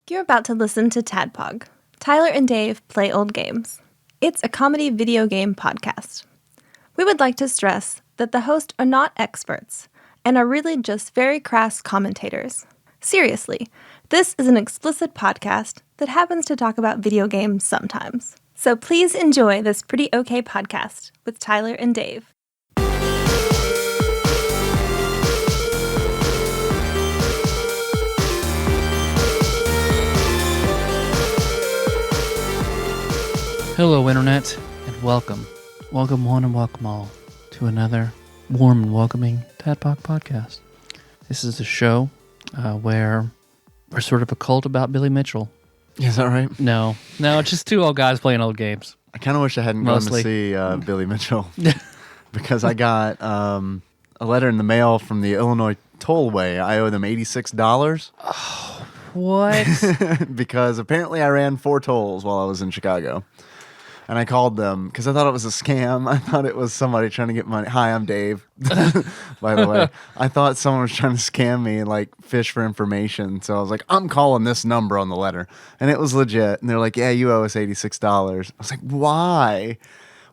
You're about to listen to Tadpog. Tyler and Dave play old games. It's a comedy video game podcast. We would like to stress that the hosts are not experts and are really just very crass commentators. Seriously, this is an explicit podcast that happens to talk about video games sometimes. So please enjoy this pretty okay podcast with Tyler and Dave. Hello, Internet, and welcome. Welcome one and welcome all to another warm and welcoming Tadpog podcast. This is a show where we're sort of a cult about Billy Mitchell. Is that right? No, it's just two old guys playing old games. I kind of wish I hadn't Mostly. gone to see Billy Mitchell because I got a letter in the mail from the Illinois Tollway. I owe them $86 What? because apparently I ran 4 tolls while I was in Chicago. And I called them because I thought it was a scam. I thought it was somebody trying to get money. Hi, I'm Dave, by the way. I thought someone was trying to scam me and like fish for information. So I was like, I'm calling this number on the letter. And it was legit. And they're like, yeah, you owe us $86. I was like, why?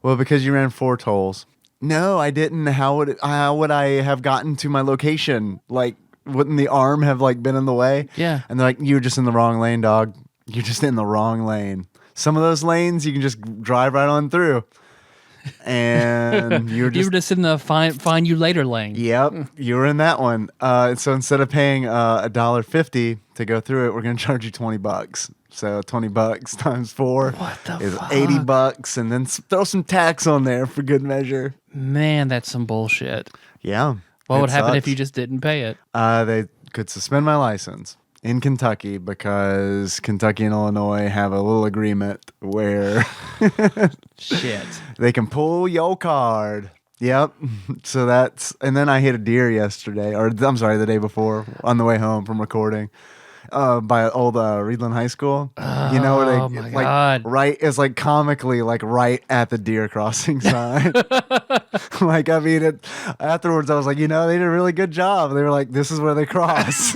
Well, because you ran 4 tolls. No, I didn't. How would I have gotten to my location? Like, wouldn't the arm have like been in the way? Yeah. And they're like, you're just in the wrong lane, dog. You're just in the wrong lane. Some of those lanes you can just drive right on through. And you were just in the find you later lane. Yep, you were in that one. So instead of paying $1.50 to go through it, we're going to charge you $20. So $20 times 4 What the is fuck? $80, and then throw some tax on there for good measure. Man, that's some bullshit. Yeah. What would happen if sucks. you just didn't pay it? They could suspend my license in Kentucky because Kentucky and Illinois have a little agreement where Shit. they can pull your card. Yep. So and then I hit a deer yesterday, or I'm sorry, the day before on the way home from recording by old Reedland High School. You know where Oh, they my like God. right is like comically like right at the deer crossing sign. Like, I mean, afterwards I was like, they did a really good job. They were like, this is where they cross.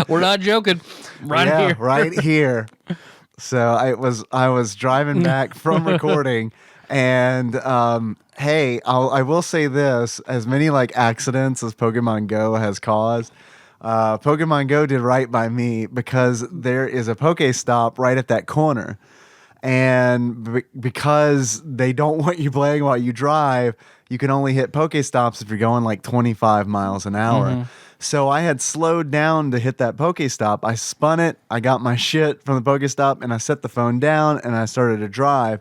We're not joking. Here. Right here. So I was driving back from recording, and hey, I will say this: as many like accidents as Pokemon Go has caused, Pokemon Go did right by me because there is a Pokestop right at that corner. And because they don't want you playing while you drive, you can only hit Pokestops if you're going like 25 miles an hour. Mm-hmm. So I had slowed down to hit that Pokestop. I spun it, I got my shit from the Pokestop, and I set the phone down and I started to drive.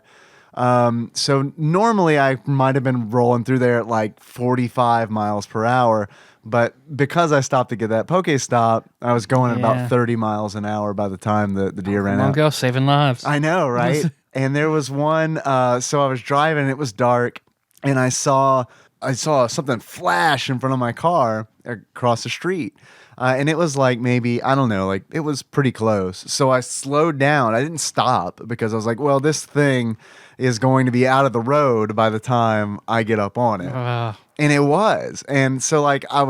So normally I might have been rolling through there at like 45 miles per hour. But because I stopped to get that Pokestop, I was going at Yeah. about 30 miles an hour by the time the deer ran Come on, out. go, saving lives. I know, right? And there was one, so I was driving, it was dark, and I saw something flash in front of my car across the street. And it was like maybe, I don't know, like it was pretty close. So I slowed down. I didn't stop because I was like, well, this thing is going to be out of the road by the time I get up on it. And it was. And so like I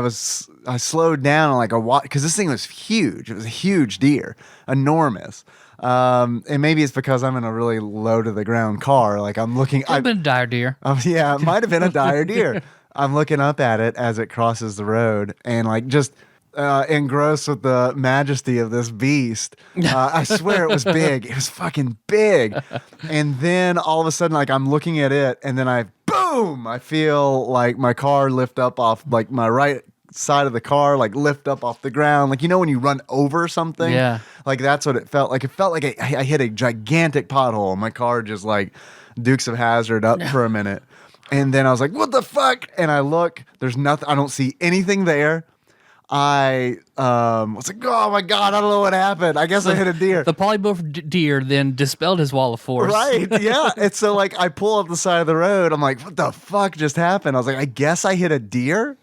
slowed down like a watt because this thing was huge. It was a huge deer, enormous. And maybe it's because I'm in a really low to the ground car. Like I'm looking. I've been a dire deer. Yeah, it might have been a dire deer. I'm looking up at it as it crosses the road and like just engrossed with the majesty of this beast. I swear it was big. It was fucking big. And then all of a sudden, like I'm looking at it and then boom, I feel like my car lift up off like my right side of the car, like lift up off the ground. Like, when you run over something? Yeah. Like that's what it felt like. It felt like I hit a gigantic pothole. My car just like Dukes of Hazzard up for a minute. And then I was like, what the fuck? And I look, there's nothing. I don't see anything there. I was like, oh my God, I don't know what happened. I guess I hit a deer. The polymorph deer then dispelled his wall of force. Right, yeah. And so like I pull up the side of the road. I'm like, what the fuck just happened? I was like, I guess I hit a deer.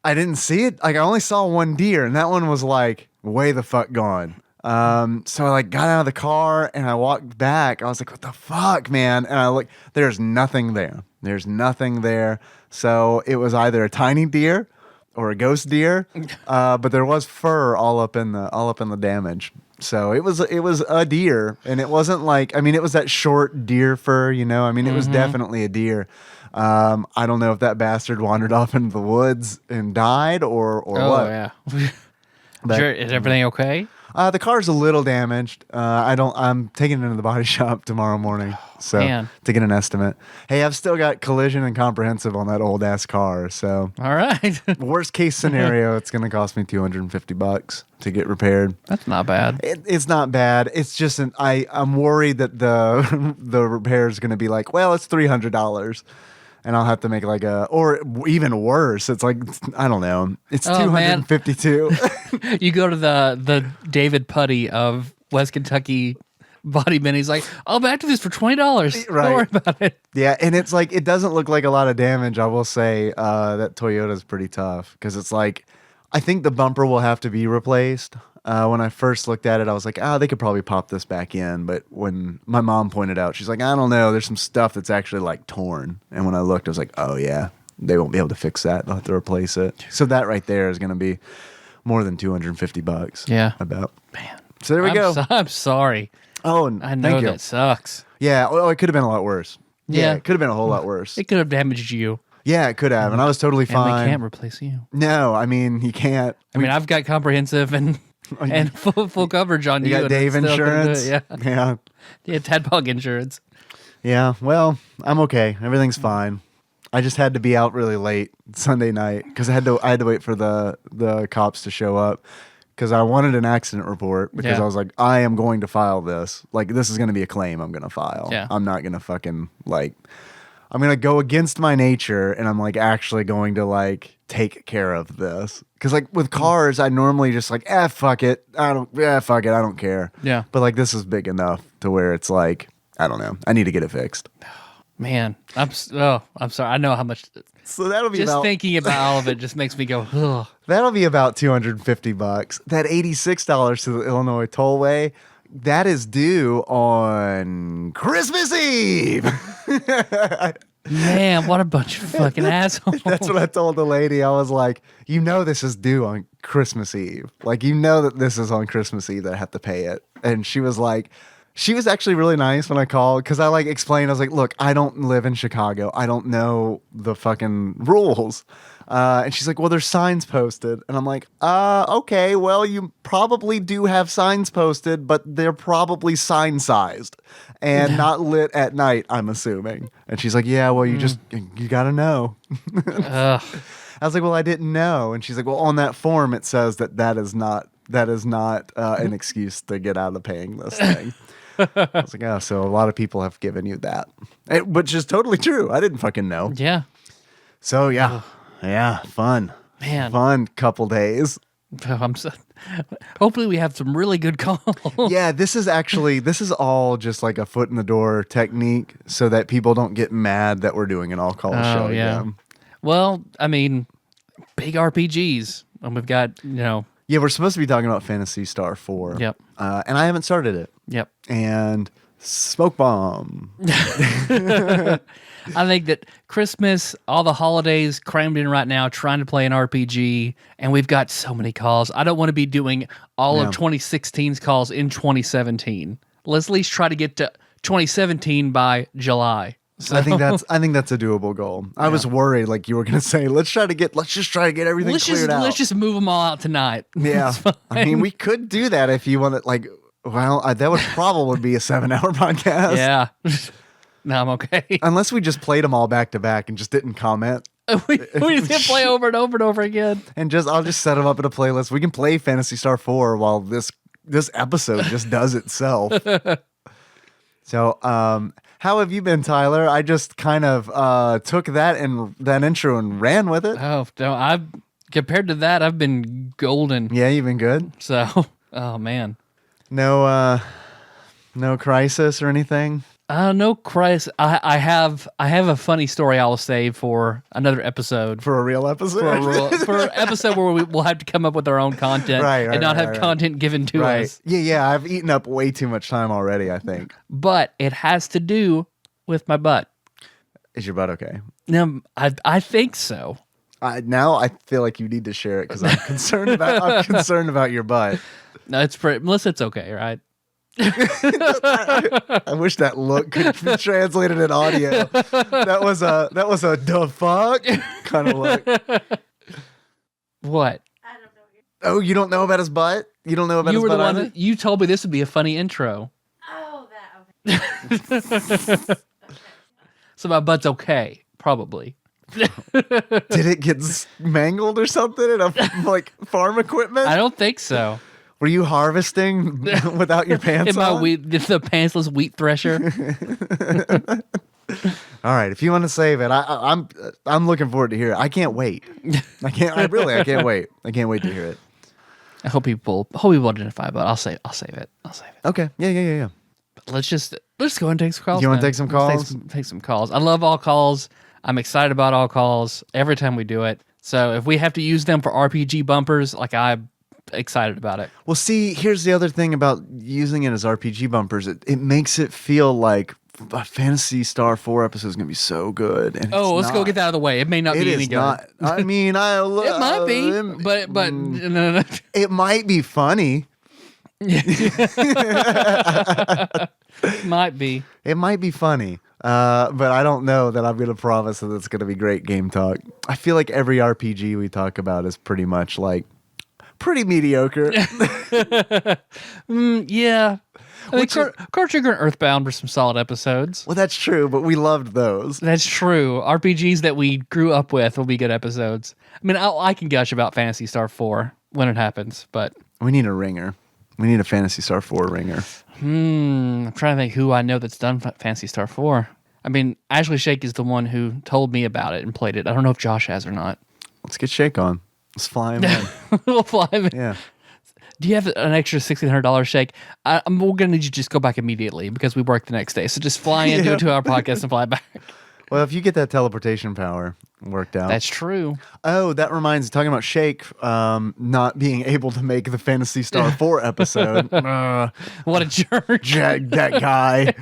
I didn't see it. Like I only saw one deer, and that one was like way the fuck gone. So I like got out of the car and I walked back. I was like, what the fuck, man? And I look, there's nothing there. There's nothing there. So it was either a tiny deer or a ghost deer, but there was fur all up in the damage. So it was a deer, and it wasn't like, I mean, it was that short deer fur, you know. I mean, it was definitely a deer. I don't know if that bastard wandered off into the woods and died or what. Yeah. But, Is everything okay? the car's a little damaged. I'm taking it into the body shop tomorrow morning. So Man. to get an estimate. Hey, I've still got collision and comprehensive on that old ass car. So All right. worst case scenario, it's going to cost me $250 to get repaired. That's not bad. It's not bad. It's just I'm worried that the the repair is going to be like, well, it's $300. And I'll have to make like or even worse. It's like, I don't know. It's Oh, man. $252. You go to the David Putty of West Kentucky Body Bin. He's like, I'll back to this for $20. Right. Don't worry about it. Yeah, and it's like, it doesn't look like a lot of damage. I will say that Toyota's pretty tough because it's like, I think the bumper will have to be replaced. When I first looked at it, I was like, they could probably pop this back in. But when my mom pointed out, she's like, I don't know. There's some stuff that's actually like torn. And when I looked, I was like, oh yeah, they won't be able to fix that. They'll have to replace it. So that right there is going to be more than $250. Yeah. About. Man. So there we go. I'm sorry. Oh, I know thank you. that sucks. Yeah. Well, it could have been a lot worse. Yeah. It could have been a whole lot worse. It could have damaged you. Yeah, it could have. And I was totally fine. And they can't replace you. No, I mean, you can't. I mean, I've got comprehensive and full coverage on You you. got and Dave it's still gonna do insurance. it. Yeah. Yeah. Yeah, Tadpog insurance. Yeah. Well, I'm okay. Everything's fine. I just had to be out really late Sunday night because I had to wait for the cops to show up because I wanted an accident report because Yeah. I was like, I am going to file this. Like, this is going to be a claim I'm going to file. Yeah. I'm not going to fucking like, I'm going to go against my nature and I'm like actually going to like take care of this. Cause like with cars, I normally just like, fuck it. Fuck it. I don't care. Yeah. But like this is big enough to where it's like, I don't know. I need to get it fixed. Man, I'm sorry. I know how much. So that'll be Just about thinking about all of it just makes me go, ugh. that'll be about $250. That $86 to the Illinois tollway, that is due on Christmas Eve. Man, what a bunch of fucking assholes. That's what I told the lady. I was like, you know this is due on Christmas Eve. Like, you know that this is on Christmas Eve that I have to pay it. And she was like, she was actually really nice when I called because I like explained, I was like, look, I don't live in Chicago. I don't know the fucking rules. And she's like, well, there's signs posted. And I'm like, okay, well, you probably do have signs posted, but they're probably sign sized and not lit at night, I'm assuming. And she's like, yeah, well, you got to know. Ugh. I was like, well, I didn't know. And she's like, well, on that form, it says that is not an excuse to get out of paying this thing. I was like, oh, so a lot of people have given you that, which is totally true. I didn't fucking know. Yeah. So yeah, fun, Man. fun couple days. Oh, hopefully we have some really good calls. Yeah, this is all just like a foot in the door technique so that people don't get mad that we're doing an all call show again. Well, I mean, big RPGs. And we've got, Yeah, we're supposed to be talking about Phantasy Star 4. Yep. And I haven't started it. Yep. And Smoke Bomb. I think that Christmas, all the holidays crammed in right now, trying to play an RPG, and we've got so many calls. I don't want to be doing all of 2016's calls in 2017. Let's at least try to get to 2017 by July. So, I think that's a doable goal. I was worried, like you were gonna say, let's just try to get everything cleared out. Let's just move them all out tonight. Yeah, I mean, we could do that if you want it. Like, well, that would probably be a 7-hour podcast. Yeah. No, I'm okay. Unless we just played them all back to back and just didn't comment. we just gonna play over and over and over again. And I'll just set them up in a playlist. We can play Phantasy Star 4 while this episode just does itself. So, how have you been, Tyler? I just kind of took that intro and ran with it. Oh no, compared to that, I've been golden. Yeah, you've been good. So, oh man, no crisis or anything. No crisis. I have a funny story I'll save for another episode. For a real episode? For an episode where we'll have to come up with our own content and not have content given to us. Yeah, I've eaten up way too much time already, I think. But it has to do with my butt. Is your butt okay? I think so. Now I feel like you need to share it because I'm concerned about your butt. No, it's pretty. Melissa, it's okay, right? I wish that look could be translated in audio. That was a the fuck kind of look. What? Oh, you don't know about his butt? You don't know about You his were butt? the one either? that you told me this would be a funny intro. Oh, that. Okay. So my butt's okay, probably. Did it get mangled or something in a farm equipment? I don't think so. Were you harvesting without your pants In my on? the pantsless wheat thresher. All right, if you want to save it, I'm looking forward to hear it. I can't wait. I can't wait. I can't wait to hear it. I hope people identify, but I'll save it. Okay. Yeah. Let's go and take some calls. You wanna man. take some Let's calls? Take some calls. I love all calls. I'm excited about all calls every time we do it. So if we have to use them for RPG bumpers, I'm excited about it. Well, see, here's the other thing about using it as RPG bumpers. It makes it feel like a Phantasy Star 4 episode is going to be so good. And Let's go get that out of the way. It may not It be any is good. not. I mean, It might be, but no. It might be funny. Might be. It might be funny. But I don't know that I'm going to promise that it's going to be great game talk. I feel like every RPG we talk about is pretty much pretty mediocre. Yeah. I mean, Chrono Trigger and Earthbound were some solid episodes. Well, that's true, but we loved those. That's true. RPGs that we grew up with will be good episodes. I mean, I can gush about Phantasy Star 4 when it happens, but We need a ringer. We need a Phantasy Star 4 ringer. I'm trying to think who I know that's done Phantasy Star 4. I mean, Ashley Shake is the one who told me about it and played it. I don't know if Josh has or not. Let's get Shake on. Let's fly him in. We'll fly him in. Yeah. Do you have an extra $1,600 Shake? We're going to need you to just go back immediately because we work the next day. So just fly in, do it to our podcast, and fly back. Well, if you get that teleportation power worked out. That's true. Oh, that reminds me, talking about Shake not being able to make the Phantasy Star 4 episode. What a jerk. That guy.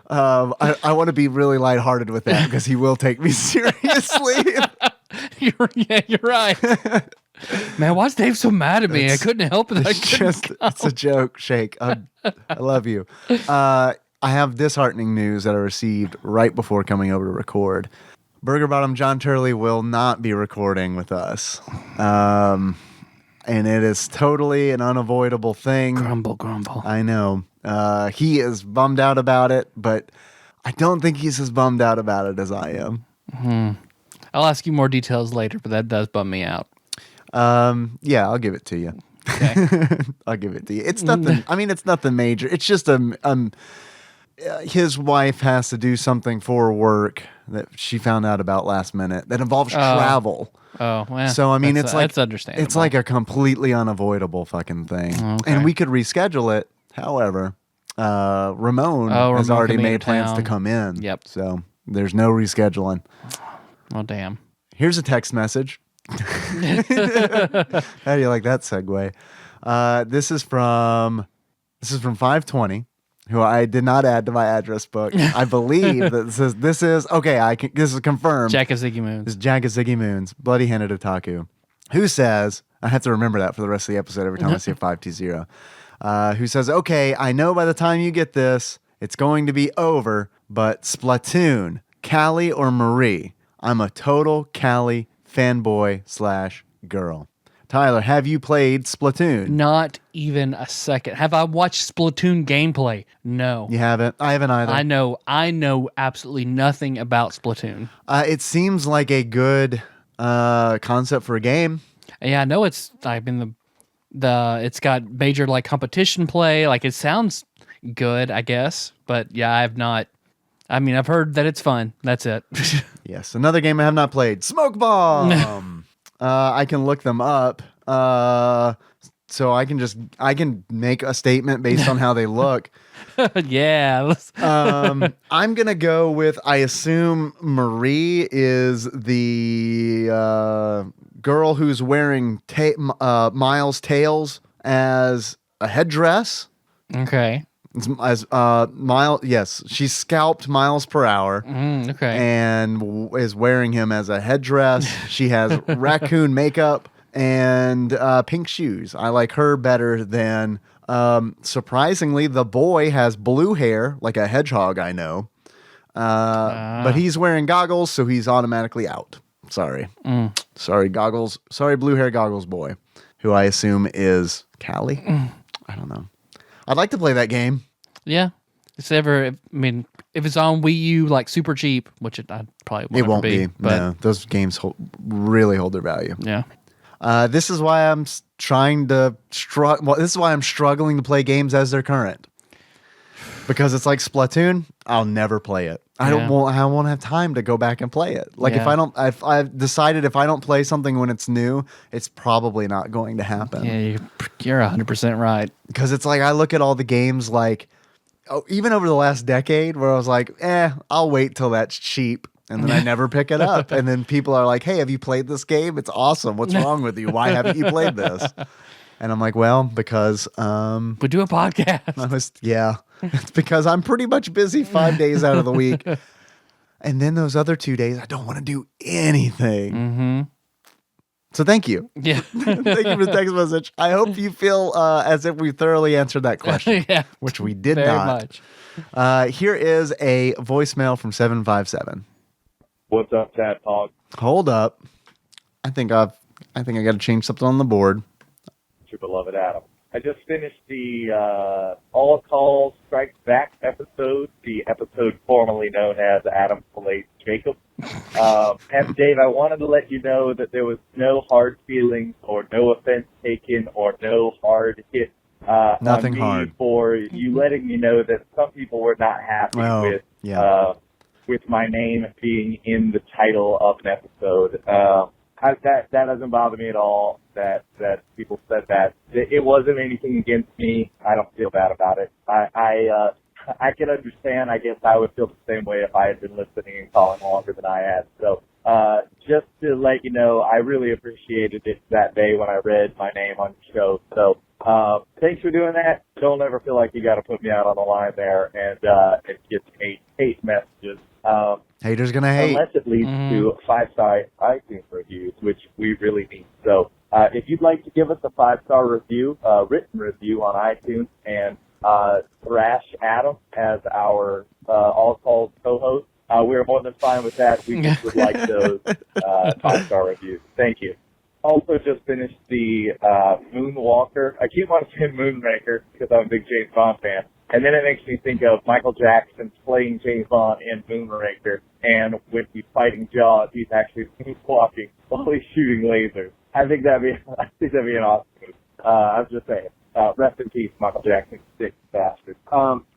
I want to be really lighthearted with that because he will take me seriously. You're right. Man, why's Dave so mad at me? I couldn't help it. It's a joke, Shake. I love you. I have disheartening news that I received right before coming over to record. Burger Bottom John Turley will not be recording with us. And it is totally an unavoidable thing. Grumble. I know. He is bummed out about it, but I don't think he's as bummed out about it as I am. I'll ask you more details later, but that does bum me out. Yeah, I'll give it to you. Okay. I'll give it to you. It's nothing. I mean, it's nothing major. It's just his wife has to do something for work that she found out about last minute that involves travel. Oh, well. So I mean, that's understandable. It's like a completely unavoidable fucking thing, Okay. and we could reschedule it. However, Ramon has already coming made into plans to town. come in. Yep. So there's no rescheduling. Oh, damn. Here's a text message. How do you like that segue? This is from 520, who I did not add to my address book. I believe that this is okay. This is confirmed. Jack of Ziggy This Moons. is Jack of Ziggy Moons, Bloody Handed Otaku, who says, I have to remember that for the rest of the episode every time I see a 520, who says, okay, I know by the time you get this, it's going to be over, but Splatoon, Callie or Marie? I'm a total Callie fanboy / girl. Tyler, have you played Splatoon? Not even a second. Have I watched Splatoon gameplay? No. You haven't? I haven't either. I know absolutely nothing about Splatoon. It seems like a good concept for a game. Yeah, I know it's. I mean it's got major competition play. It sounds good, I guess. But yeah, I have not. I mean, I've heard that it's fun. That's it. Yes, another game I have not played. Smoke Bomb. I can look them up. So I can make a statement based on how they look. Yeah. I'm gonna go with. I assume Marie is the girl who's wearing Miles' tails as a headdress. Okay. Yes, she scalped miles per hour. Okay. And is wearing him as a headdress. She has raccoon makeup and pink shoes. I like her better than, surprisingly, the boy has blue hair, like a hedgehog I know. But he's wearing goggles, so he's automatically out. Sorry. Sorry, goggles. Sorry, blue hair goggles boy, who I assume is Callie. I don't know. I'd like to play that game. Yeah. If it's on Wii U, like super cheap, which I probably It won't be. But No, those games really hold their value. yeah. This is why I'm trying to this is why I'm struggling to play games as they're current. Because it's like Splatoon, I'll never play it. I won't have time to go back and play it. Like Yeah. I've decided if I don't play something when it's new, it's probably not going to happen. Yeah, you're 100% right. Because it's like I look at all the games like, even over the last decade, where I was like, I'll wait till that's cheap. And then I never pick it up. And then people are like, hey, have you played this game? It's awesome. What's wrong with you? Why haven't you played this? And I'm like, well, because We do a podcast. it's because I'm pretty much busy 5 days out of the week. And then those other 2 days, I don't want to do anything. Mm-hmm. So thank you. Yeah. Thank you for the text message. I hope you feel as if we thoroughly answered that question, Yeah. which we did Very not. much. Here is a voicemail from 757. What's up, Tad Talk? Hold up. I think I got to change something on the board. Your beloved Adam. I just finished the All Calls Strikes Back episode, the episode formerly known as Adam Fillets Jacob. And Dave, I wanted to let you know that there was no hard feelings or no offense taken or no hard hit Nothing on me hard. for you letting me know that some people were not happy with my name being in the title of an episode. That doesn't bother me at all that people said that. It wasn't anything against me. I don't feel bad about it. I can understand. I guess I would feel the same way if I had been listening and calling longer than I had. So just to let you know, I really appreciated it that day when I read my name on the show. So thanks for doing that. Don't ever feel like you got to put me out on the line there and get hate messages. Haters gonna hate. Unless it leads to 5-star iTunes reviews, which we really need. So if you'd like to give us a 5-star review, written review on iTunes, and thrash Adam as our All Calls co-host, we're more than fine with that. We just would like those 5-star reviews. Thank you. Also just finished the Moonwalker. I keep wanting to say Moonraker because I'm a big James Bond fan. And then it makes me think of Michael Jackson playing James Bond in Moonraker, and when he's fighting Jaws, he's actually moonwalking while he's shooting lasers. I think that'd be an awesome movie. I was just saying. Rest in peace, Michael Jackson, sick bastard.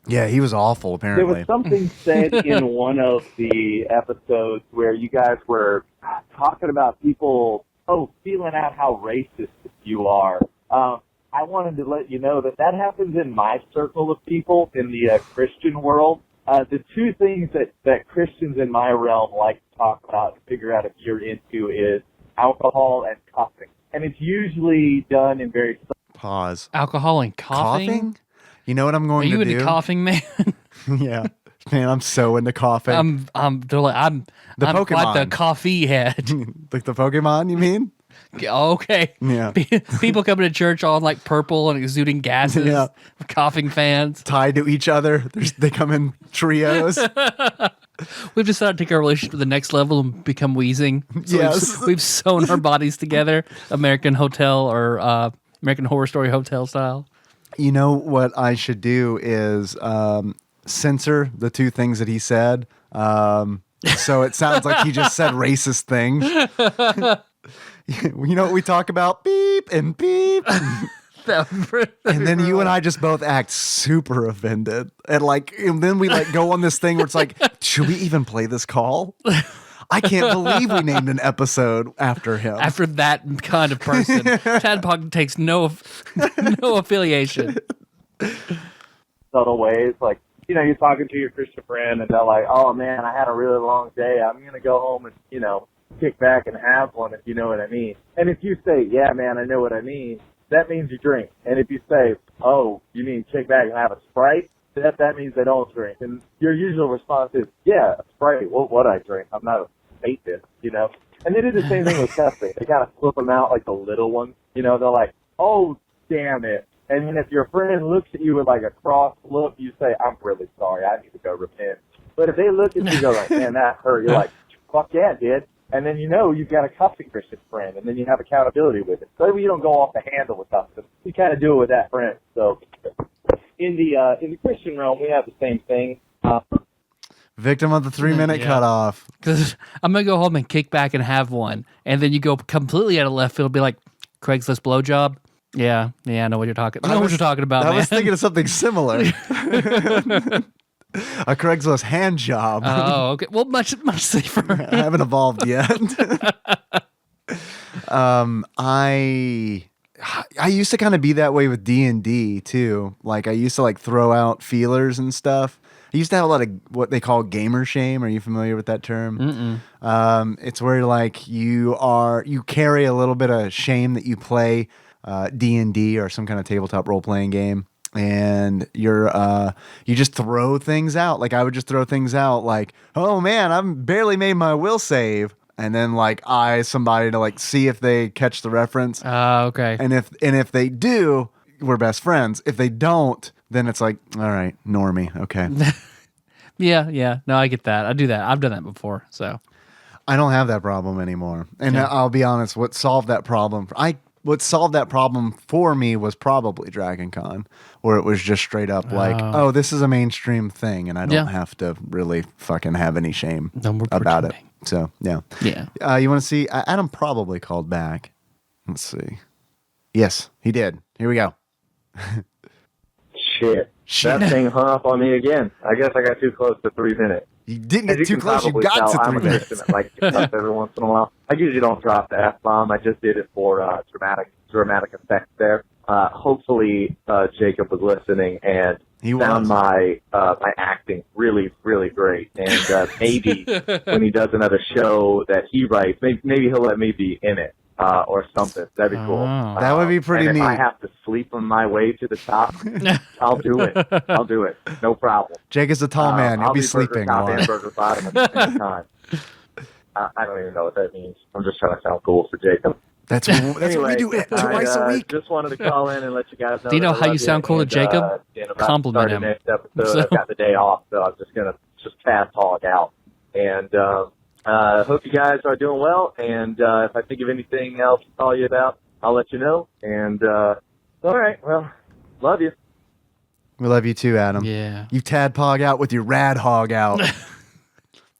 Yeah, he was awful, apparently. There was something said in one of the episodes where you guys were talking about people, feeling out how racist you are. I wanted to let you know that happens in my circle of people in the Christian world. The two things that Christians in my realm like to talk about and figure out if you're into is alcohol and coughing. And it's usually done in very... Pause. Alcohol and coughing? You know what I'm Are going to you do? into coughing, man? Yeah. Man, I'm so into coughing. I'm The like Pokemon. the coffee head. Like the Pokemon, you mean? Okay. Yeah. People coming to church all in like purple and exuding gases. Yeah. Coughing fans. Tied to each other. They come in trios. We've decided to take our relationship to the next level and become wheezing. So Yes. we've sewn our bodies together, American Hotel or American Horror Story Hotel style. You know what I should do is censor the two things that he said. So it sounds like he just said racist things. You know what we talk about? Beep and beep. And then you and I just both act super offended. And then we go on this thing where it's like, should we even play this call? I can't believe we named an episode after him. After that kind of person, Tadpog takes no affiliation. subtle ways. Like, you're talking to your Christian friend and they're like, oh man, I had a really long day. I'm going to go home and, kick back and have one, if you know what I mean. And if you say, yeah, man, I know what I mean, that means you drink. And if you say, oh, you mean kick back and have a Sprite, that means they don't drink. And your usual response is, yeah, Sprite, what would I drink? I'm not a atheist, you know? And they do the same thing with cussing. They kind of flip them out like the little ones. You know, they're like, oh, damn it. And then if your friend looks at you with like a cross look, you say, I'm really sorry. I need to go repent. But if they look at you and go like, man, that hurt, you're like, fuck yeah, it did. And then you know you've got a cussing Christian friend, and then you have accountability with it. So you don't go off the handle with something. You kind of do it with that friend. So in the Christian realm, we have the same thing. Victim of the 3-minute cutoff. Because I'm going to go home and kick back and have one. And then you go completely out of left field, be like, Craigslist blowjob? Yeah, I know what you're talking about. I know what you're talking about, man. I was thinking of something similar. A Craigslist hand job. Oh, okay. Well, much safer. I haven't evolved yet. I used to kind of be that way with D&D too. Like I used to like throw out feelers and stuff. I used to have a lot of what they call gamer shame. Are you familiar with that term? It's where like you carry a little bit of shame that you play D&D or some kind of tabletop role playing game, and you just throw things out. Like I would just throw things out like, oh man, I've barely made my will save. And then like somebody to like see if they catch the reference. Okay. And if they do, we're best friends. If they don't, then it's like, all right, normie, okay. Yeah. No, I get that. I do that. I've done that before. So I don't have that problem anymore. And I'll be honest, what solved that problem for me was probably Dragon Con, where it was just straight up like, oh, this is a mainstream thing, and I don't have to really fucking have any shame about it. So, yeah. Yeah. You want to see? Adam probably called back. Let's see. Yes, he did. Here we go. Shit. That thing hung up on me again. I guess I got too close to 3 minutes. You didn't get too close. You got to 3 minutes. I'm a like every once in a while. I usually don't drop the F-bomb. I just did it for dramatic effect there. Hopefully, Jacob was listening and found my acting really, really great. And maybe when he does another show that he writes, maybe he'll let me be in it. Or something. That'd be cool. That would be pretty neat. If I have to sleep on my way to the top, I'll do it. I'll do it. No problem. Jake is a tall man. He'll be sleeping a lot. I'll be burger top and burger bottom at the same time. I don't even know what that means. I'm just trying to sound cool for Jacob. That's what we do twice a week. Just wanted to call in and let you guys know. Do you know how you sound cool to Jacob? Compliment him. Next episode, I've got the day off, so I'm just gonna cat talk out. And hope you guys are doing well. And if I think of anything else to call you about, I'll let you know. And all right, well, love you. We love you too, Adam. Yeah. You tadpog out with your rad hog out.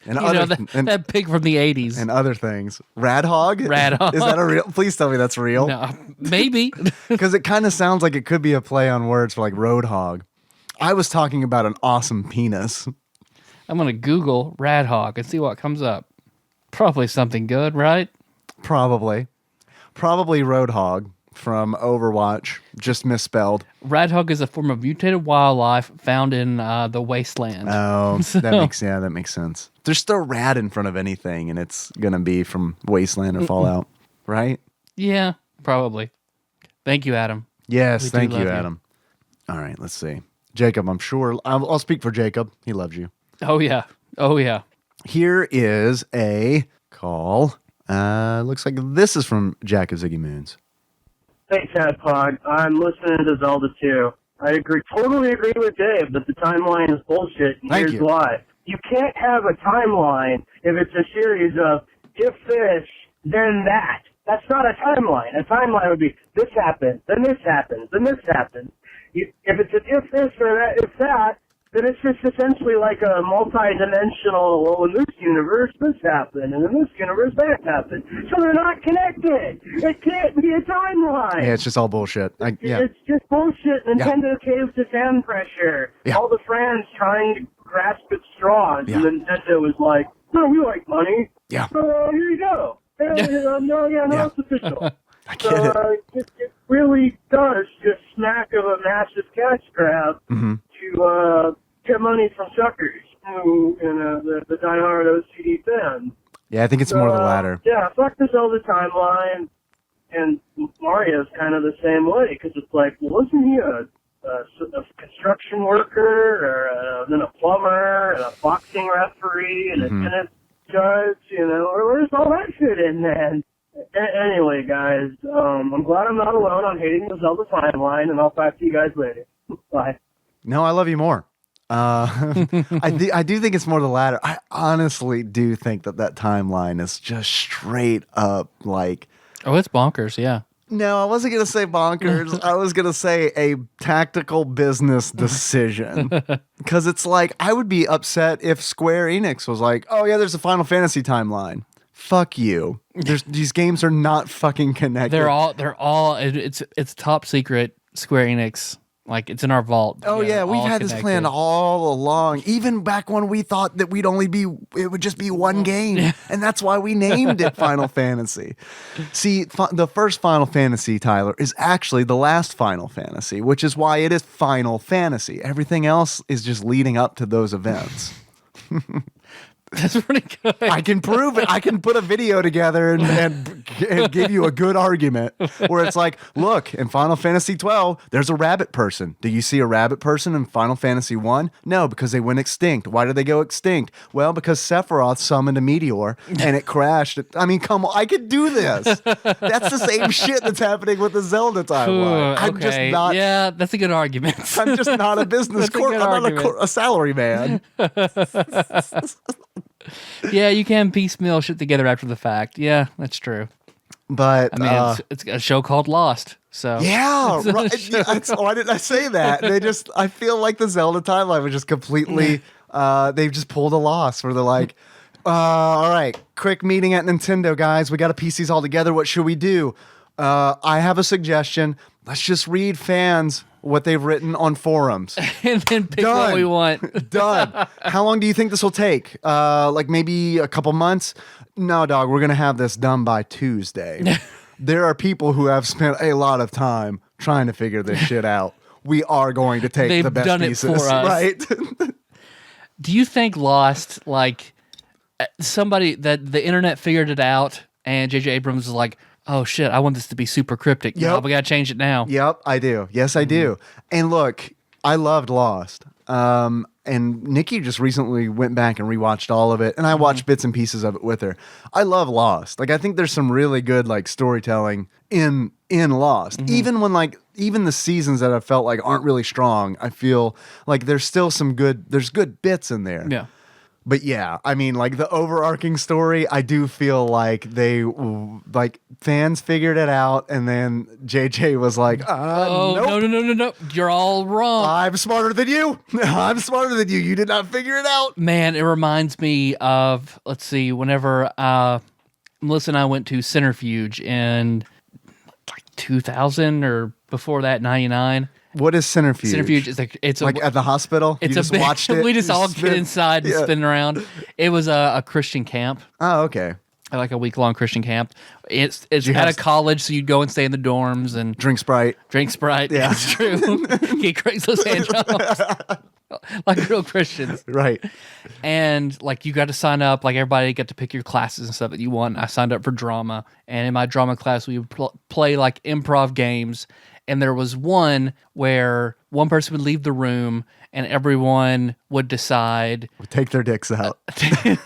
And that pig from the 80s. And other things. Rad hog? Rad hog. Is that a real? Please tell me that's real. No, maybe. Because it kind of sounds like it could be a play on words for like road hog. I was talking about an awesome penis. I'm going to Google rad hog and see what comes up. Probably something good, right? Probably Roadhog from Overwatch, just misspelled. Radhog is a form of mutated wildlife found in the wasteland. Oh, that makes sense. There's still rad in front of anything, and it's gonna be from Wasteland or Fallout, right? Yeah, probably. Thank you, Adam. Yes, thank you, Adam. All right, let's see. Jacob, I'm sure I'll speak for Jacob. He loves you. Oh yeah. Here is a call. Looks like this is from Jack of Ziggy Moons. Hey, Tadpog. I'm listening to Zelda 2. I totally agree with Dave that the timeline is bullshit, and here's why. You can't have a timeline if it's a series of if this, then that. That's not a timeline. A timeline would be this happens, then this happens, then this happens. If it's an if this or that, if that, then it's just essentially like a multi-dimensional, well, in this universe, this happened, and in this universe, that happened. So they're not connected. It can't be a timeline. Yeah, it's just all bullshit. It's just bullshit. Nintendo caves to fan pressure. Yeah. All the fans trying to grasp at straws, and Nintendo was like, no, we like money. Yeah. So here you go. No, it's official. I get it. It really does just smack of a massive cash grab to get money from suckers who, the diehard OCD fans. Yeah, I think it's more the latter. Yeah, fuck the Zelda timeline, and Mario's kind of the same way, because it's like, well, wasn't he a a construction worker, or then a plumber, and a boxing referee, and a tennis judge, or where's all that shit in, man? Anyway, guys, I'm glad I'm not alone on hating the Zelda timeline, and I'll talk to you guys later. Bye. No, I love you more. I do think it's more the latter. I honestly do think that timeline is just straight up like. Oh, it's bonkers. Yeah. No, I wasn't going to say bonkers. I was going to say a tactical business decision. Because it's like, I would be upset if Square Enix was like, oh yeah, there's a Final Fantasy timeline. Fuck you. These games are not fucking connected. They're all. It's top secret Square Enix. Like, it's in our vault. Oh yeah, we've had connected. this plan all along. Even back when we thought that it would just be one game, and that's why we named it Final Fantasy. See, the first Final Fantasy, Tyler, is actually the last Final Fantasy, which is why it is Final Fantasy. Everything else is just leading up to those events. That's pretty good. I can prove it. I can put a video together and give you a good argument where it's like, look, in Final Fantasy 12, there's a rabbit person. Do you see a rabbit person in Final Fantasy 1? No, because they went extinct. Why did they go extinct? Well, because Sephiroth summoned a meteor and it crashed. I mean, come on, I could do this. That's the same shit that's happening with the Zelda timeline. I'm just not. Yeah, that's a good argument. I'm just not a business I'm not a salary man. Yeah, you can piecemeal shit together after the fact. Yeah, that's true. But I mean, it's a show called Lost. So yeah, right. Why didn't I say that? I feel like the Zelda timeline was just completely. They've just pulled a loss where they're like, all right, quick meeting at Nintendo, guys. We got the PCs all together. What should we do? I have a suggestion. Let's just read fans what they've written on forums. And then pick what we want. Done. How long do you think this will take? Like maybe a couple months? No, dog, we're going to have this done by Tuesday. There are people who have spent a lot of time trying to figure this shit out. We are going to take the best done pieces. It for us. Right? Do you think Lost, like somebody that the internet figured it out and J.J. Abrams was like, oh shit, I want this to be super cryptic. Yep. No, we gotta change it now. Yep, I do. Yes, I do. And look, I loved Lost. And Nikki just recently went back and rewatched all of it, and I watched bits and pieces of it with her. I love Lost. Like, I think there's some really good like storytelling in Lost. Even the seasons that I felt like aren't really strong, I feel like there's still there's good bits in there. Yeah. But yeah, I mean, like the overarching story, I do feel like fans figured it out, and then JJ was like, nope. No, you're all wrong. I'm smarter than you. I'm smarter than you. You did not figure it out. Man, it reminds me of, let's see, whenever Melissa and I went to Centrifuge in like 2000 or before that, 99. What is Centrifuge? Centrifuge is it's like at the hospital. It's you just watched it. We just all get inside and spin around. It was a Christian camp. Oh, okay. Like a week-long Christian camp. It's at a college, so you'd go and stay in the dorms and drink Sprite. Yeah, that's true. Get Craigslist hand jobs. Like real Christians. Right. And like you got to sign up, like everybody got to pick your classes and stuff that you want. I signed up for drama, and in my drama class we would play like improv games. And there was one where one person would leave the room and everyone would decide. Take their dicks out. Then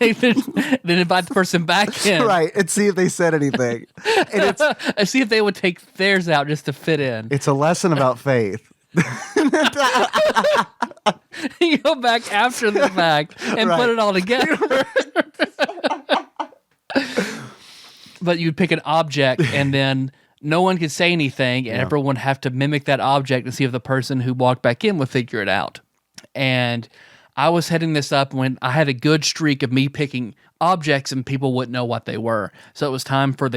invite the person back in. Right. And see if they said anything. And see if they would take theirs out just to fit in. It's a lesson about faith. You go back after the fact and put it all together. But you'd pick an object and then no one could say anything, and everyone would have to mimic that object and see if the person who walked back in would figure it out. And I was heading this up when I had a good streak of me picking objects and people wouldn't know what they were. So it was time for the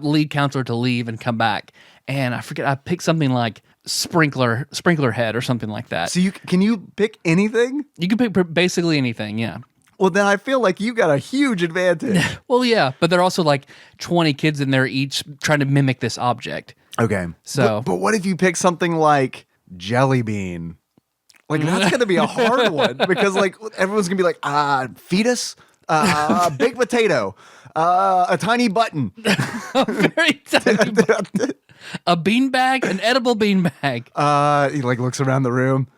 lead counselor to leave and come back. And I forget, I picked something like sprinkler head or something like that. So can you pick anything? You can pick basically anything, yeah. Well, then I feel like you got a huge advantage. Well, yeah, but there are also like 20 kids in there each trying to mimic this object. Okay. So, but what if you pick something like jelly bean? Like, that's going to be a hard one because like everyone's going to be like, fetus, baked potato, A tiny button. Very tiny button. A beanbag, an edible beanbag. He like looks around the room.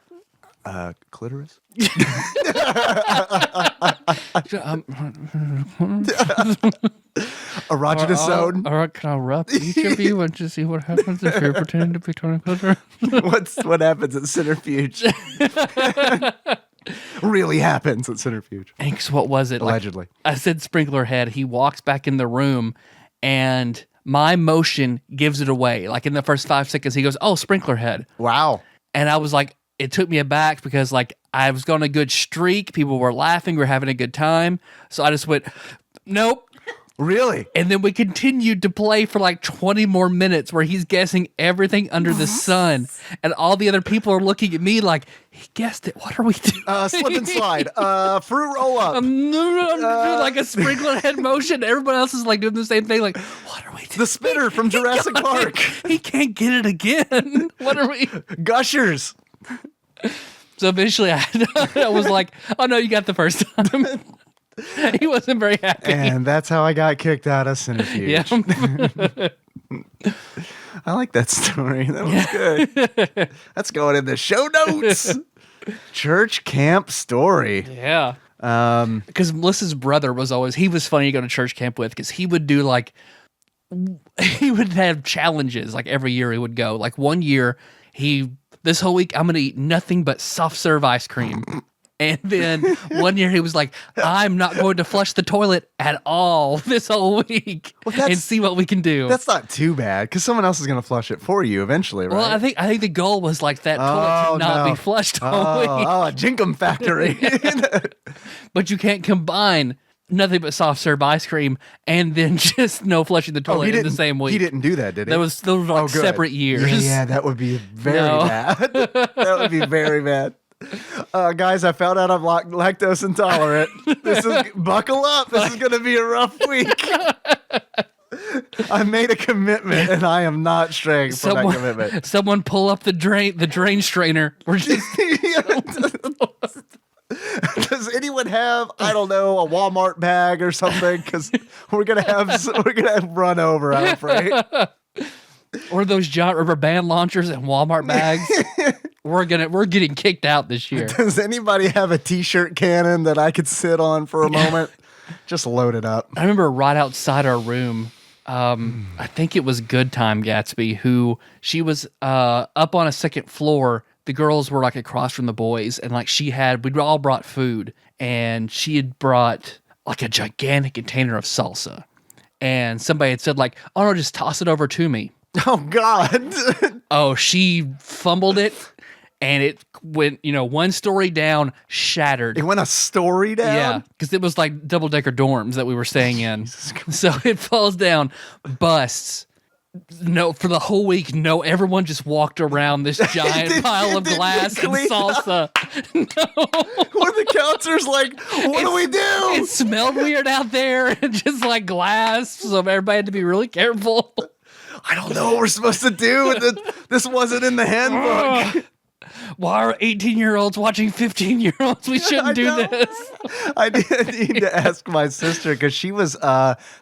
Clitoris? Erogenous zone. All right, can I rub each of you and just see what happens if you're pretending to be Tony Clitoris? What happens at Centrifuge? Really happens at Centrifuge. Thanks. What was it? Allegedly. I said sprinkler head. He walks back in the room and my motion gives it away. Like in the first 5 seconds, he goes, "Oh, sprinkler head." Wow. And I was like, it took me aback because like I was on a good streak. People were laughing. We were having a good time. So I just went, nope. Really? And then we continued to play for like 20 more minutes where he's guessing everything under the sun. And all the other people are looking at me like, he guessed it. What are we doing? Slip and slide. Fruit roll up. I'm doing like a sprinkler head motion. Everybody else is like doing the same thing. Like, what are we doing? The spitter from Jurassic Park. He can't get it again. What are we? Gushers. So eventually I was like, oh no, you got the first time. He wasn't very happy. And that's how I got kicked out of Centrifuge. Yeah. I like that story. That was good. That's going in the show notes. Church camp story. Yeah. Because Melissa's brother was funny to go to church camp with because he would do like, he would have challenges like every year he would go. Like one year, this whole week, I'm going to eat nothing but soft serve ice cream. And then one year he was like, I'm not going to flush the toilet at all this whole week and see what we can do. That's not too bad because someone else is going to flush it for you eventually, right? Well, I think the goal was like that toilet to not be flushed all week. Oh, a Jinkum factory. But you can't combine nothing but soft serve ice cream and then just no flushing the toilet in the same week. He didn't do that, did he? Those were like separate years. Yeah, that would be very bad. That would be very bad. Guys, I found out I'm lactose intolerant. Buckle up. This is going to be a rough week. I made a commitment, and I am not straying from that commitment. Someone pull up the drain strainer. We're just Does anyone have, I don't know, a Walmart bag or something? Because we're gonna have run over, I'm afraid. Or those giant rubber band launchers and Walmart bags. We're getting kicked out this year. Does anybody have a t-shirt cannon that I could sit on for a moment? Just load it up. I remember right outside our room, I think it was Good Time Gatsby, who she was up on a second floor. The girls were like across from the boys, and like we'd all brought food, and she had brought like a gigantic container of salsa. And somebody had said like, "Oh no, just toss it over to me." Oh God. Oh, she fumbled it. And it went, one story down, shattered. It went a story down? Yeah, because it was like double-decker dorms that we were staying in. So it falls down, busts. No, for the whole week, everyone just walked around this giant pile of glass and salsa. No. Were the counselors like, what do we do? It smelled weird out there, just like glass, so everybody had to be really careful. I don't know what we're supposed to do. This wasn't in the handbook. Why are 18-year-olds watching 15-year-olds? We shouldn't do this. I did need to ask my sister because she was,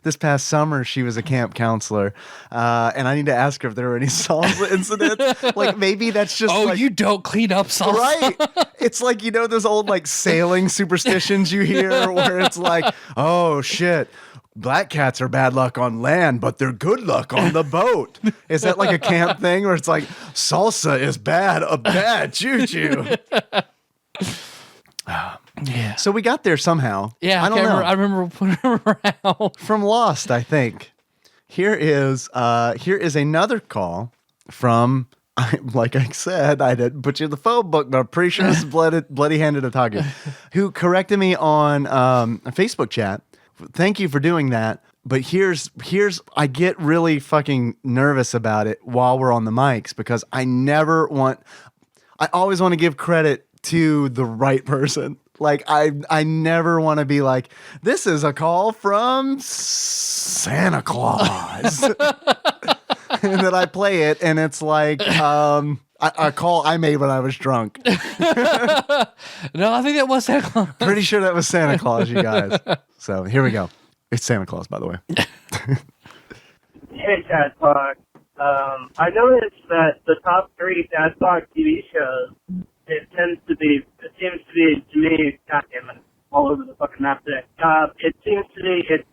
this past summer, she was a camp counselor. And I need to ask her if there were any salsa incidents. Like maybe that's just you don't clean up salsa. Right. It's like, those old like sailing superstitions you hear where it's like, oh shit. Black cats are bad luck on land, but they're good luck on the boat. Is that like a camp thing where it's like salsa is bad, a bad juju? Yeah. So we got there somehow. Yeah, I don't know. I remember putting her around. From Lost, I think. Here is another call from, like I said, I didn't put you in the phone book, but I'm pretty sure this is bloody-handed Otaku, who corrected me on a Facebook chat. Thank you for doing that. But here's I get really fucking nervous about it while we're on the mics because I always want to give credit to the right person. Like I never want to be like, this is a call from Santa Claus. And then I play it and it's like a call I made when I was drunk. No, I think that was Santa Claus. Pretty sure that was Santa Claus, you guys. So here we go. It's Santa Claus, by the way. Hey, Tad Talk. I noticed that the top 3 Tad Talk TV shows, it seems to be, to me, goddamn it, all over the fucking map today. It seems to be, it's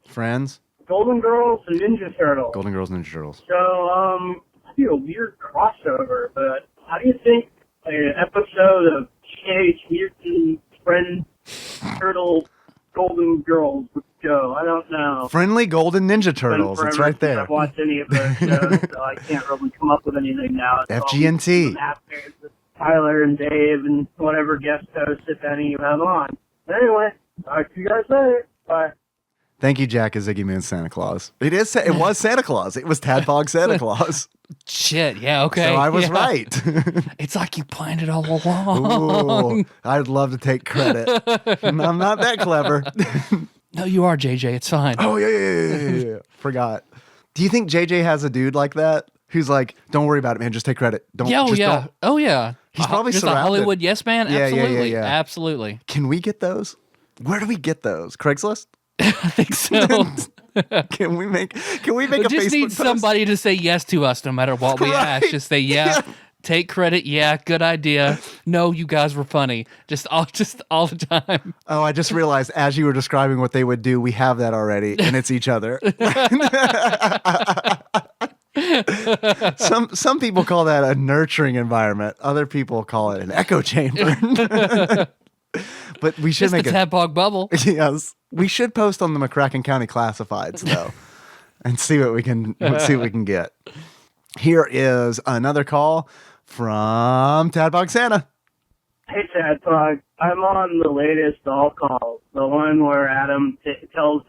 Friends, Golden Girls, and Ninja Turtles. Golden Girls, Ninja Turtles. So, that'd be a weird crossover, but how do you think an episode of Teenage Mutant Friend Turtle Golden Girls would go? I don't know. Friendly Golden Ninja Turtles. It's right there. I've watched any of those shows, so I can't really come up with anything now. It's FGNT. all Tyler and Dave and whatever guest hosts, if any, you have on. Anyway, talk to you guys later. Bye. Thank you, Jack, as Ziggy Moon's Santa Claus. It was Santa Claus. It was Tadpog Santa Claus. Shit, yeah, okay. So I was yeah. right. It's like you planned it all along. Ooh, I'd love to take credit. I'm not that clever. No, you are, JJ. It's fine. Oh, yeah. Forgot. Do you think JJ has a dude like that? Who's like, don't worry about it, man. Just take credit. Don't. Yeah, just yeah. Don't. Oh, yeah. He's probably just surrounded. a Hollywood yes man? Yeah, Absolutely. yeah. Absolutely. Can we get those? Where do we get those? Craigslist? I think so. Can we make a We Facebook just need post? somebody to say yes to us no matter what we Right. ask. Just say, yeah, take credit. Yeah, good idea. No, you guys were funny. Just all the time. Oh, I just realized as you were describing what they would do, we have that already, and it's each other. Some people call that a nurturing environment. Other people call it an echo chamber. But we should Just make the Tadpog bubble. Yes, we should post on the McCracken County Classifieds though, and see what we can get. Here is another call from Tadpog Santa. Hey, Tadpog. I'm on the latest all calls, the one where Adam tells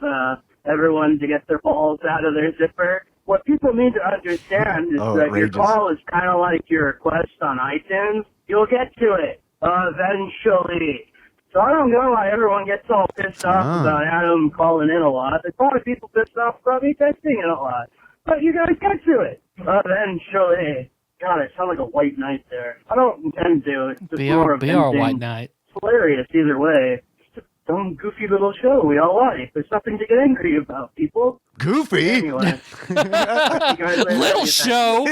everyone to get their balls out of their zipper. What people need to understand is that outrageous. your call is kind of like your request on iTunes. You'll get to it eventually. So I don't know why everyone gets all pissed off about Adam calling in a lot. There's probably people pissed off about me texting in a lot. But you guys get to it eventually. God, I sound like a white knight there. I don't intend to. It's just more of Be our white knight. It's hilarious either way. It's a dumb, goofy little show we all like. There's nothing to get angry about, people. Goofy. Anyway. You guys later. Little show.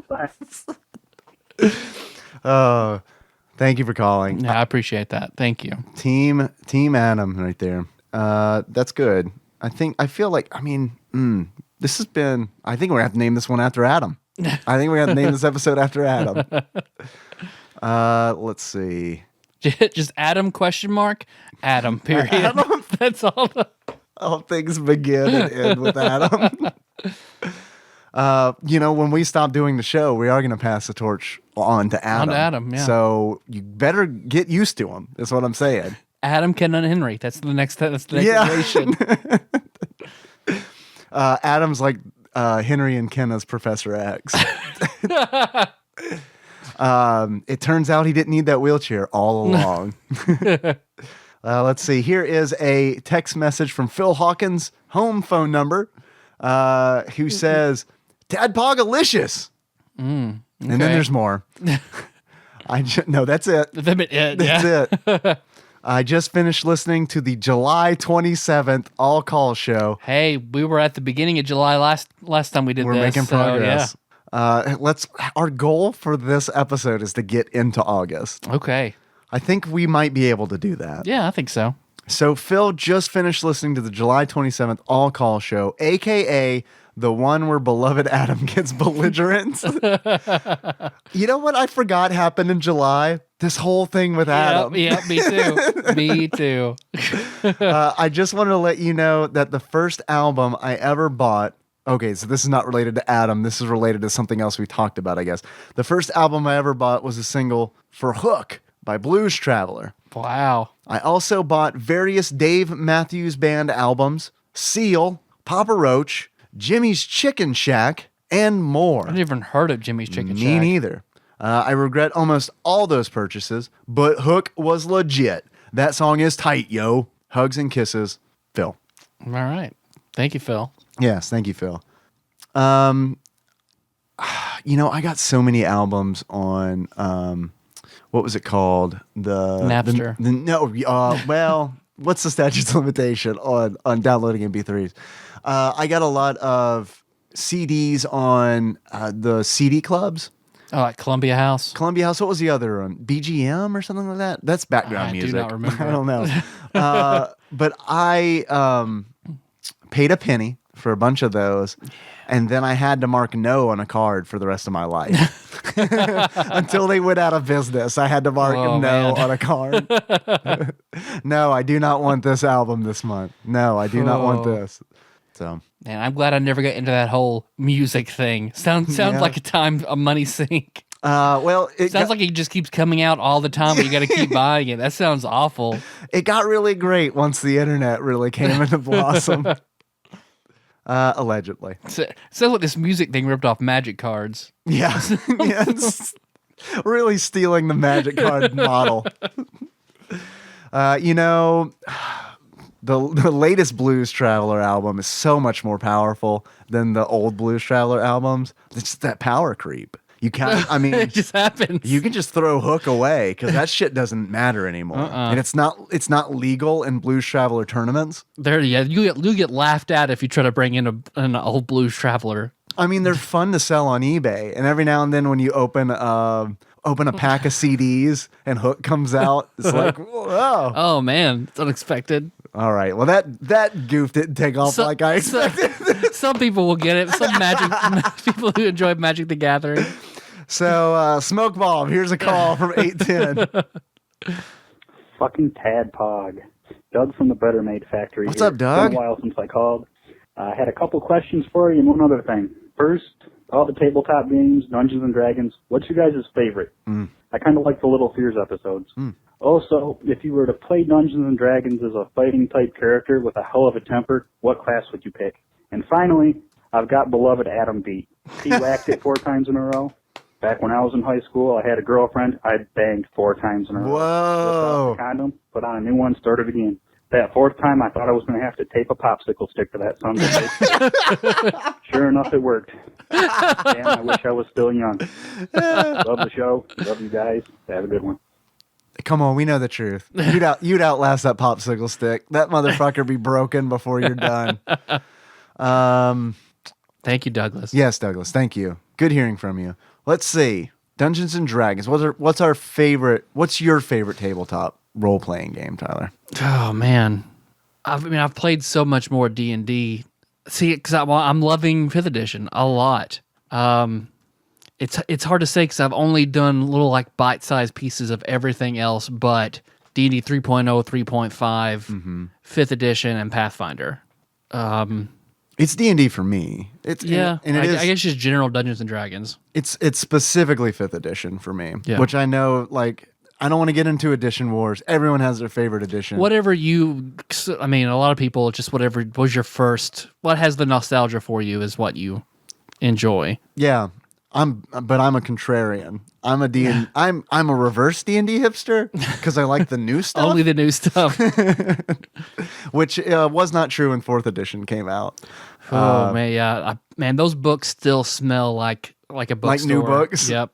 Bye. Oh, thank you for calling. Yeah, I appreciate that. Thank you. Team Adam right there. That's good. I feel like, this has been, I think we're going to have to name this one after Adam. I think we're going to name this episode after Adam. Let's see. Just Adam ? Adam, period. Adam? That's all. All things begin and end with Adam. When we stop doing the show, we are going to pass the torch on to Adam. On to Adam, yeah. So you better get used to him, is what I'm saying. Adam, Ken, and Henry. That's the next iteration. Adam's like Henry and Kenna's Professor X. It turns out he didn't need that wheelchair all along. Let's see. Here is a text message from Phil Hawkins' home phone number, who says, Tadpogalicious. And then there's more. No, that's it. That's it. I just finished listening to the July 27th all call show. Hey, we were at the beginning of July last time we did We're this. making progress. Yeah. Our goal for this episode is to get into August. Okay. I think we might be able to do that. Yeah, I think so. So Phil just finished listening to the July 27th all call show, aka the one where beloved Adam gets belligerent. You know what I forgot happened in July? This whole thing with Adam. Yeah, me too. Me too. I just wanted to let you know that the first album I ever bought. Okay, so this is not related to Adam. This is related to something else we talked about, I guess. The first album I ever bought was a single for Hook by Blues Traveler. Wow. I also bought various Dave Matthews Band albums, Seal, Papa Roach, Jimmy's Chicken Shack, and more. I've never even heard of Jimmy's Chicken Shack. Me neither. I regret almost all those purchases, but Hook was legit. That song is tight, yo. Hugs and kisses, Phil. All right. Thank you, Phil. Yes, thank you, Phil. I got so many albums on, what was it called? Napster. what's the statute limitation on downloading MP3s? I got a lot of CDs on the CD clubs. Oh, like Columbia House. Columbia House. What was the other one? BGM or something like that? That's background music. I do not remember. I don't know. But I paid a penny for a bunch of those, and then I had to mark no on a card for the rest of my life. Until they went out of business, I had to mark no on a card. No, I do not want this album this month. No, I do not want this. So, man, I'm glad I never got into that whole music thing. Sounds like a money sink. Well, it sounds like it just keeps coming out all the time, but you got to keep buying it. That sounds awful. It got really great once the internet really came into blossom. Allegedly. So like this music thing ripped off Magic cards. Yeah. Yes. Really stealing the Magic card model. The latest Blues Traveler album is so much more powerful than the old Blues Traveler albums. It's just that power creep. You can't. I mean, it just happens. You can just throw Hook away because that shit doesn't matter anymore, and it's not legal in Blues Traveler tournaments. You get laughed at if you try to bring in an old Blues Traveler. I mean, they're fun to sell on eBay, and every now and then when you open a pack of CDs and Hook comes out, it's like, whoa. Oh man, it's unexpected. All right, well that goof didn't take off like I expected. Some people will get it. Some people who enjoy Magic the Gathering. So, Smoke Bomb, here's a call from 810. Fucking Tadpog. Doug from the Better Made Factory. What's up, Doug? It's been a while since I called. I had a couple questions for you and one other thing. First, all the tabletop games, Dungeons and Dragons, what's your guys' favorite? I kind of like the Little Fears episodes. Also, if you were to play Dungeons and Dragons as a fighting type character with a hell of a temper, what class would you pick? And finally, I've got beloved Adam beat. He whacked it 4 times in a row. Back when I was in high school, I had a girlfriend. I banged 4 times in a row. Whoa! Ripped off the condom, put on a new one, started again. That 4th time, I thought I was going to have to tape a popsicle stick to that son's face. Sure enough, it worked. Damn, I wish I was still young. Love the show. Love you guys. Have a good one. Come on, we know the truth. You'd outlast that popsicle stick. That motherfucker be broken before you're done. Thank you, Douglas. Yes, Douglas. Thank you. Good hearing from you. Let's see. Dungeons and Dragons. What's your favorite tabletop role-playing game, Tyler? Oh man, I've played so much more D&D. See, because I'm loving 5th edition a lot. It's hard to say because I've only done little like bite-sized pieces of everything else, but D&D 3.0, 3.5, 5th edition, and Pathfinder. It's D&D for me. I guess just general Dungeons and Dragons. It's specifically 5th edition for me, which I know, like, I don't want to get into edition wars. Everyone has their favorite edition. A lot of people, just whatever was your first, what has the nostalgia for you is what you enjoy. Yeah. But I'm a contrarian. I'm a reverse D&D hipster because I like the new stuff. Only the new stuff. Which was not true when 4th edition came out. Oh man, yeah. Those books still smell like a bookstore. Like new books? Yep.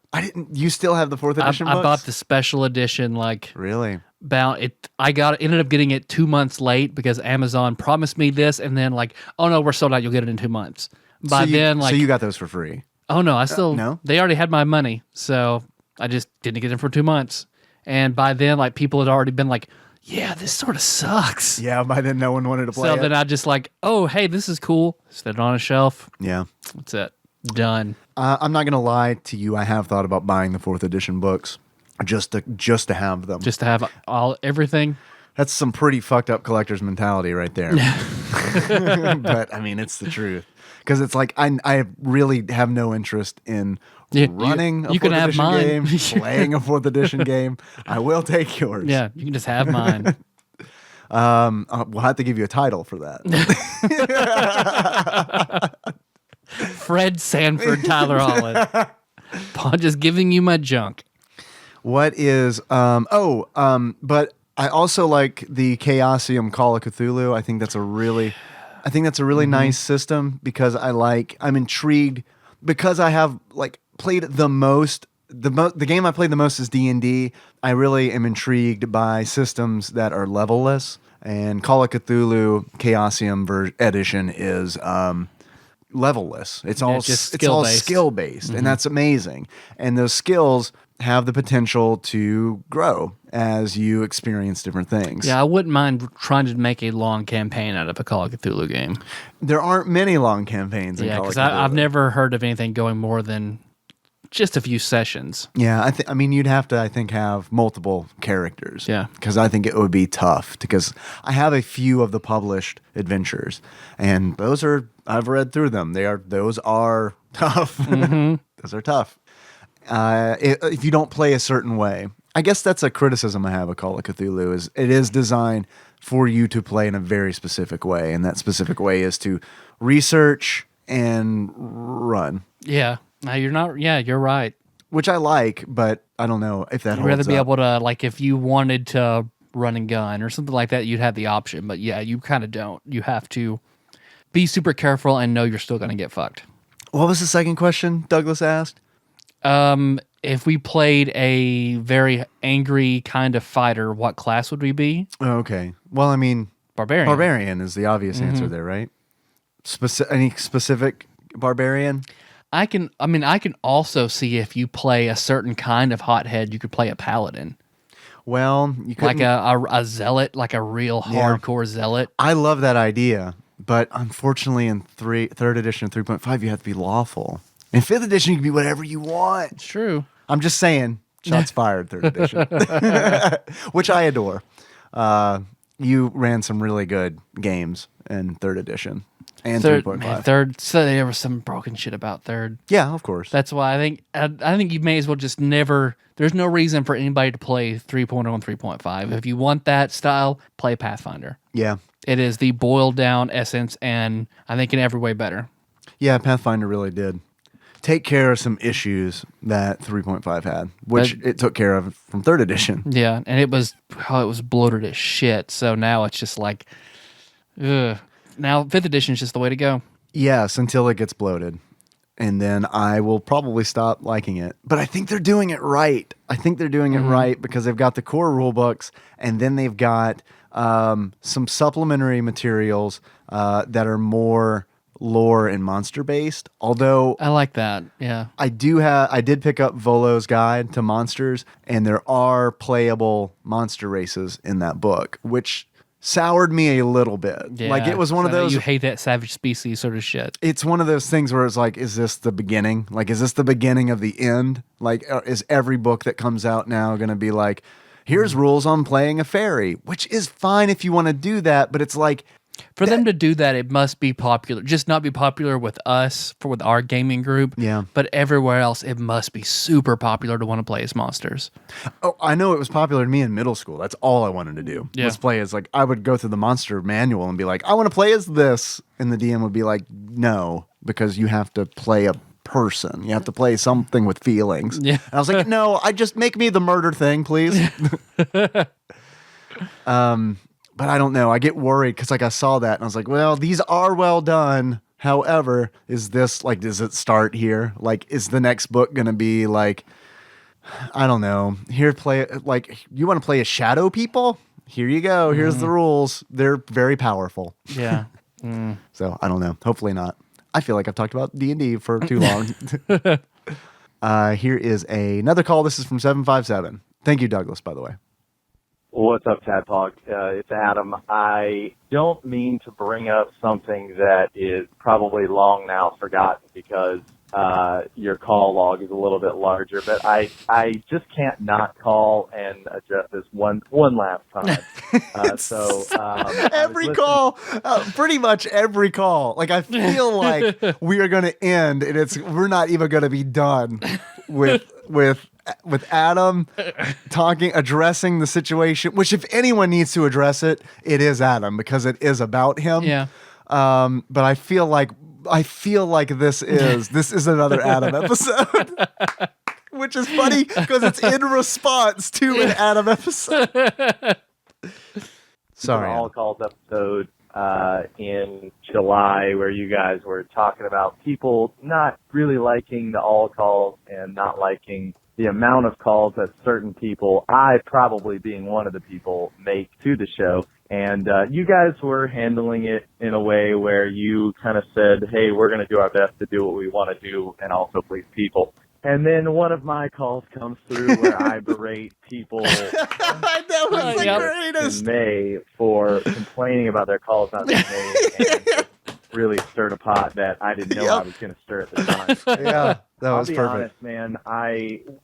You still have the 4th edition books? I bought the special edition, Really? Ended up getting it 2 months late because Amazon promised me this, and then oh no, we're sold out, you'll get it in 2 months. So you got those for free? Oh no, I still no? They already had my money, so I just didn't get them for 2 months. And by then, people had already been like, yeah, this sort of sucks. Yeah, by then no one wanted to play it. So then I just oh, hey, this is cool. Set it on a shelf. Yeah. That's it. Done. I'm not going to lie to you. I have thought about buying the 4th edition books just to have them. Just to have everything. That's some pretty fucked up collector's mentality right there. But, it's the truth. Because it's I really have no interest in running a 4th edition game, playing a 4th edition game. I will take yours. Yeah, you can just have mine. We'll have to give you a title for that. Fred Sanford, Tyler Holland. Paul just giving you my junk. What is but I also like the Chaosium Call of Cthulhu. I think that's a really nice system because I'm intrigued because I have played the game I played the most is D&D. I really am intrigued by systems that are levelless And Call of Cthulhu Chaosium Edition is levelless. It's all just it's all skill-based. skill based, and that's amazing. And those skills have the potential to grow as you experience different things. Yeah, I wouldn't mind trying to make a long campaign out of a Call of Cthulhu game. There aren't many long campaigns in Yeah, Call of because Cthulhu. I've never heard of anything going more than just a few sessions. Yeah, I mean, you'd have to, I think, have multiple characters. Yeah. Because I think it would be tough. Because I have a few of the published adventures, and I've read through them. Those are tough. Those are tough. If you don't play a certain way, I guess that's a criticism I have of Call of Cthulhu. Is it is designed for you to play in a very specific way, and that specific way is to research and run. Yeah. No, you're not. Yeah, you're right. Which I like, but I don't know if that I'd holds rather be up. able to, like, if you wanted to run and gun or something like that, you'd have the option. But yeah, you kind of don't. You have to be super careful and know you're still going to get fucked. What was the second question Douglas asked? If we played a very angry kind of fighter, what class would we be? Okay. Well, I mean, Barbarian. barbarian is the obvious answer there, right? Any specific barbarian? I can also see if you play a certain kind of hothead, you could play a paladin. Well, you could Like a zealot, like a real hardcore zealot. I love that idea, but unfortunately, in third edition 3.5, you have to be lawful. In 5th edition, you can be whatever you want. It's true. I'm just saying, shots fired, 3rd edition, which I adore. You ran some really good games in 3rd edition and 3.5. Third. So there was some broken shit about third. Yeah, of course. That's why I think you may as well just never. There's no reason for anybody to play 3.0 and 3.5. If you want that style, play Pathfinder. Yeah. It is the boiled down essence, and I think in every way better. Yeah, Pathfinder really did take care of some issues that 3.5 had, which it took care of from 3rd edition. Yeah, and it was bloated as shit. So now it's just like, ugh. Now 5th edition is just the way to go. Yes, until it gets bloated. And then I will probably stop liking it. But I think they're doing it right. I think they're doing it right because they've got the core rule books, and then they've got some supplementary materials that are more lore and monster based. Although I like that. Yeah. I did pick up Volo's Guide to Monsters, and there are playable monster races in that book, which soured me a little bit. Yeah, Like it was one of so those. you hate that savage species sort of shit. It's one of those things where it's like, is this the beginning? Like, is this the beginning of the end? Like, is every book that comes out now going to be like, here's rules on playing a fairy, which is fine if you want to do that, but it's like, For them to do that, it must be popular. Just not be popular with us, with our gaming group. Yeah. But everywhere else, it must be super popular to want to play as monsters. oh, I know it was popular to me in middle school. That's all I wanted to do. Yeah. Was play as like, I would go through the monster manual and be like, I want to play as this. And the DM would be like, no, because you have to play a person. You have to play something with feelings. Yeah. And I was like, no, I just make me the murder thing, please. But I don't know. I get worried because like I saw that and I was like, well, these are well done. However, is this like, does it start here? Like, is the next book going to be like, I don't know. Here, play like, you want to play as shadow people? Here you go. Here's the rules. They're very powerful. Yeah. So I don't know. Hopefully not. I feel like I've talked about D&D for too long. Here is another call. This is from 757. Thank you, Douglas, by the way. What's up, Tadpog? It's Adam. I don't mean to bring up something that is probably long now forgotten because your call log is a little bit larger, but I just can't not call and address this one last time. Every call, pretty much every call. Like I feel like we are going to end, and we're not even going to be done with Adam addressing the situation. Which, if anyone needs to address it, it is Adam because it is about him. Yeah. But I feel like this is another Adam episode. Which is funny because it's in response to an Adam episode. Sorry. All calls episode in July where you guys were talking about people not really liking the all calls and not liking the amount of calls that certain people, I probably being one of the people, make to the show. And you guys were handling it in a way where you kind of said, hey, we're going to do our best to do what we want to do and also please people. And then one of my calls comes through where I berate people That was the greatest. in May for complaining about their calls not being made and really stirred a pot that I didn't know I was going to stir at the time. Yeah, that was I'll be perfect. honest, man.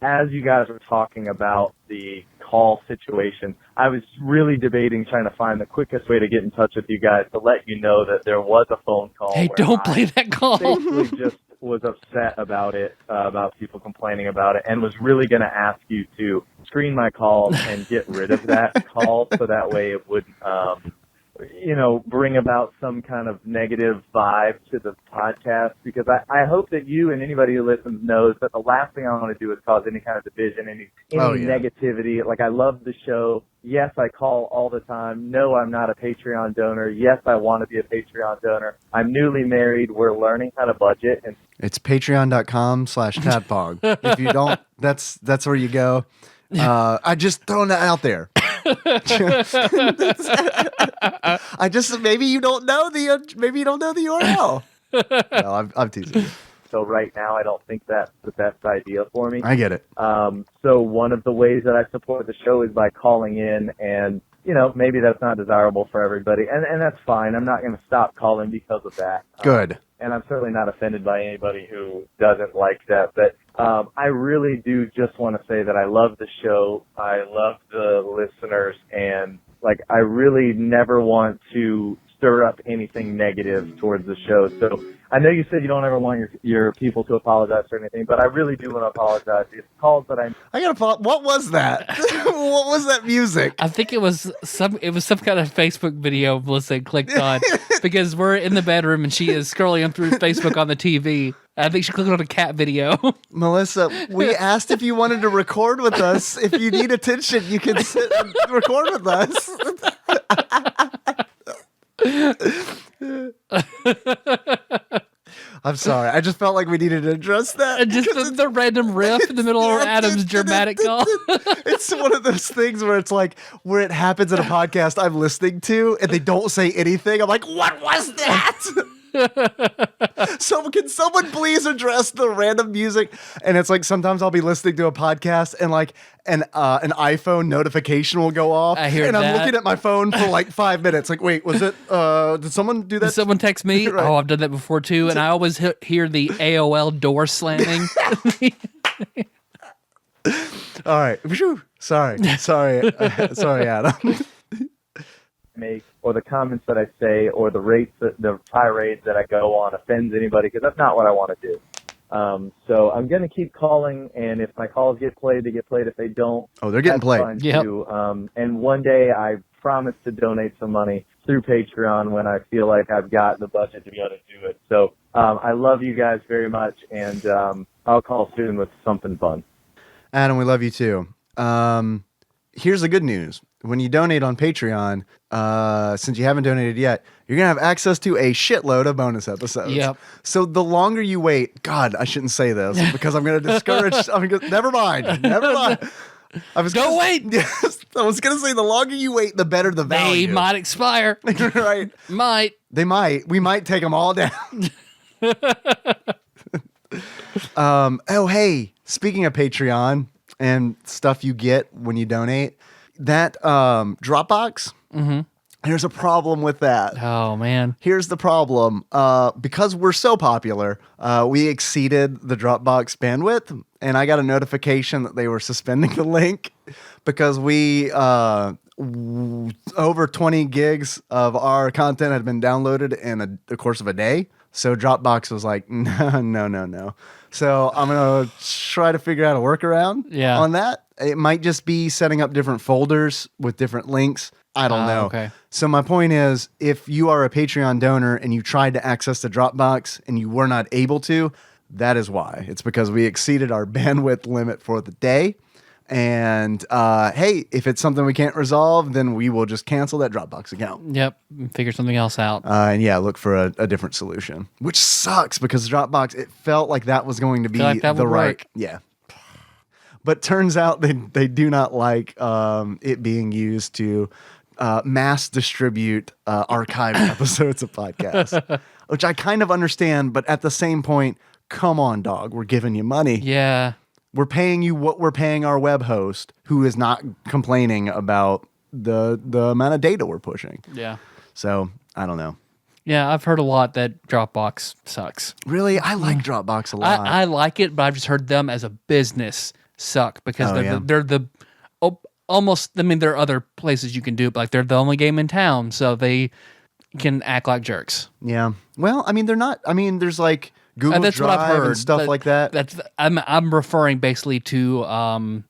As you guys were talking about the call situation, I was really debating trying to find the quickest way to get in touch with you guys to let you know that there was a phone call. Hey, where don't play that call. Basically just was upset about it, about people complaining about it, and was really going to ask you to screen my calls and get rid of that call so that way it wouldn't, bring about some kind of negative vibe to the podcast, because I hope that you and anybody who listens knows that the last thing I want to do is cause any kind of division, any negativity. Like, I love the show. Yes, I call all the time. No, I'm not a Patreon donor. Yes, I want to be a Patreon donor. I'm newly married. We're learning how to budget. And It's patreon.com/tadpog. If you don't, that's where you go. I just throwing that out there. I just maybe you don't know the URL. No, I'm teasing you. So right now, I don't think that's the best idea for me. I get it. So one of the ways that I support the show is by calling in, and maybe that's not desirable for everybody, and that's fine. I'm not going to stop calling because of that. Good. And I'm certainly not offended by anybody who doesn't like that. But I really do just want to say that I love the show. I love the listeners, and I really never want to stir up anything negative towards the show. So I know you said you don't ever want your people to apologize for anything, but I really do want to apologize. It's calls that I gotta apologize. What was that? What was that music? I think it was some kind of Facebook video Melissa clicked on because we're in the bedroom and she is scrolling through Facebook on the TV. I think she clicked on a cat video. Melissa, we asked if you wanted to record with us. If you need attention, you can sit and record with us. I'm sorry. I just felt like we needed to address that. Just the random riff in the middle of Adam's dramatic call. It's one of those things where it's like, where it happens in a podcast I'm listening to and they don't say anything. I'm like, what was that? So can someone please address the random music? And it's like, sometimes I'll be listening to a podcast and an iPhone notification will go off. I hear and that. I'm looking at my phone for 5 minutes. Like, wait, was it, did someone do that? Did someone text me? Right. Oh, I've done that before too. And I always hear the AOL door slamming. All right. Whew. Sorry, Adam. make, or the comments that I say, or the tirades that I go on offends anybody, because that's not what I want to do. So I'm going to keep calling, and if my calls get played, they get played. If they don't, they're getting played. Yep. And one day I promise to donate some money through Patreon when I feel like I've got the budget to be able to do it. So I love you guys very much, and I'll call soon with something fun. Adam, we love you too. Here's the good news. When you donate on Patreon, since you haven't donated yet, you're going to have access to a shitload of bonus episodes. Yep. So the longer you wait, God, I shouldn't say this because I'm going to discourage. Never mind. I was going to say the longer you wait, the better the value. They might expire. Right. Might. They might. We might take them all down. Oh, hey, speaking of Patreon and stuff you get when you donate, that Dropbox, there's a problem with that. Oh, man. Here's the problem. Because we're so popular, we exceeded the Dropbox bandwidth, and I got a notification that they were suspending the link because we over 20 gigs of our content had been downloaded in the course of a day. So Dropbox was like, no. So I'm going to try to figure out a workaround on that. It might just be setting up different folders with different links. I don't know. Okay. So my point is, if you are a Patreon donor and you tried to access the Dropbox and you were not able to, that is why. It's because we exceeded our bandwidth limit for the day. And hey, if it's something we can't resolve, then we will just cancel that Dropbox account. Yep. Figure something else out. And look for a different solution, which sucks because Dropbox, it felt like that was going to be the right. Yeah. But turns out they do not like it being used to mass distribute archived episodes of podcasts, which I kind of understand. But at the same point, come on, dog, we're giving you money. Yeah. We're paying you what we're paying our web host, who is not complaining about the amount of data we're pushing. Yeah. So I don't know. Yeah, I've heard a lot that Dropbox sucks. Really, I like Dropbox a lot. I like it, but I've just heard them as a business suck because they're the almost. I mean, there are other places you can do it, but like they're the only game in town, so they can act like jerks. Yeah. Well, I mean, they're not. I mean, there's like Google that's Drive what I've heard, and stuff like that. I'm referring basically to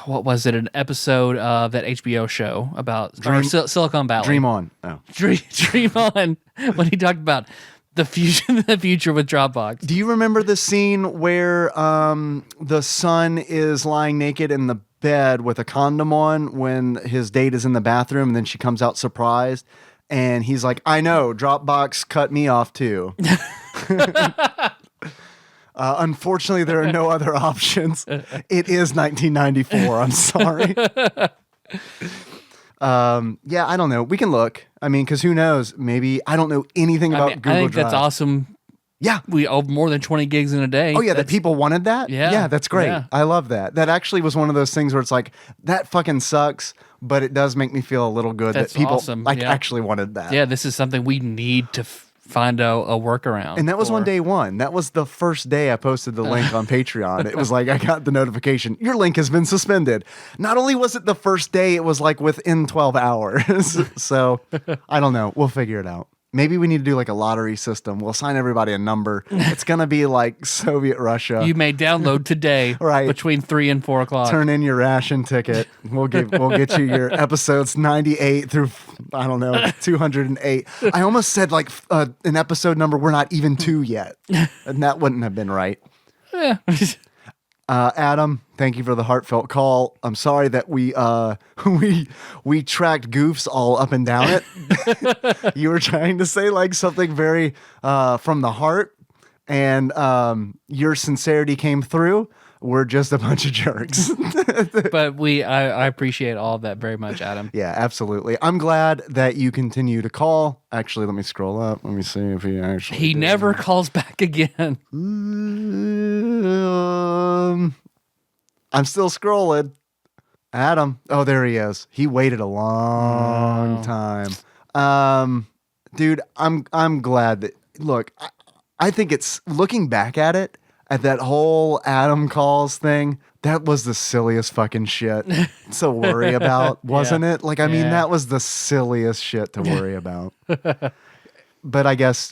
what was it? An episode of that HBO show about Silicon Valley. Dream On. Oh. Dream On. When he talked about the future with Dropbox. Do you remember the scene where the son is lying naked in the bed with a condom on when his date is in the bathroom, and then she comes out surprised, and he's like, "I know, Dropbox cut me off too." Unfortunately, there are no other options. It is 1994. I'm sorry. Yeah, I don't know. We can look. I mean, because who knows? Maybe I don't know anything about Google I think Drive. that's awesome. Yeah, we owe more than 20 gigs in a day. Oh yeah, that people wanted that. Yeah, that's great. Yeah. I love that. That actually was one of those things where it's like that fucking sucks, but it does make me feel a little good That's that people awesome. actually wanted that. Yeah, this is something we need to find a workaround. And that was for. on day one. That was the first day I posted the link on Patreon. It was like I got the notification, your link has been suspended. Not only was it the first day, it was like within 12 hours. So I don't know. We'll figure it out. Maybe we need to do like a lottery system. We'll assign everybody a number. It's going to be like Soviet Russia. You may download today right. between 3 and 4 o'clock. Turn in your ration ticket. We'll get you your episodes 98 through, I don't know, 208. I almost said like an episode number we're not even to yet. And that wouldn't have been right. Yeah. Adam, thank you for the heartfelt call. I'm sorry that we tracked goofs all up and down it. You were trying to say like something very from the heart, and your sincerity came through. We're just a bunch of jerks. But I appreciate all of that very much, Adam. Yeah, absolutely. I'm glad that you continue to call. Actually, let me scroll up. Let me see if he actually. He never calls back again. I'm still scrolling. Adam. Oh, there he is. He waited a long time. Dude, I'm glad that. Look, I think it's looking back at it. At that whole Adam calls thing, that was the silliest fucking shit to worry about, wasn't it? Like, I mean, that was the silliest shit to worry about. But I guess,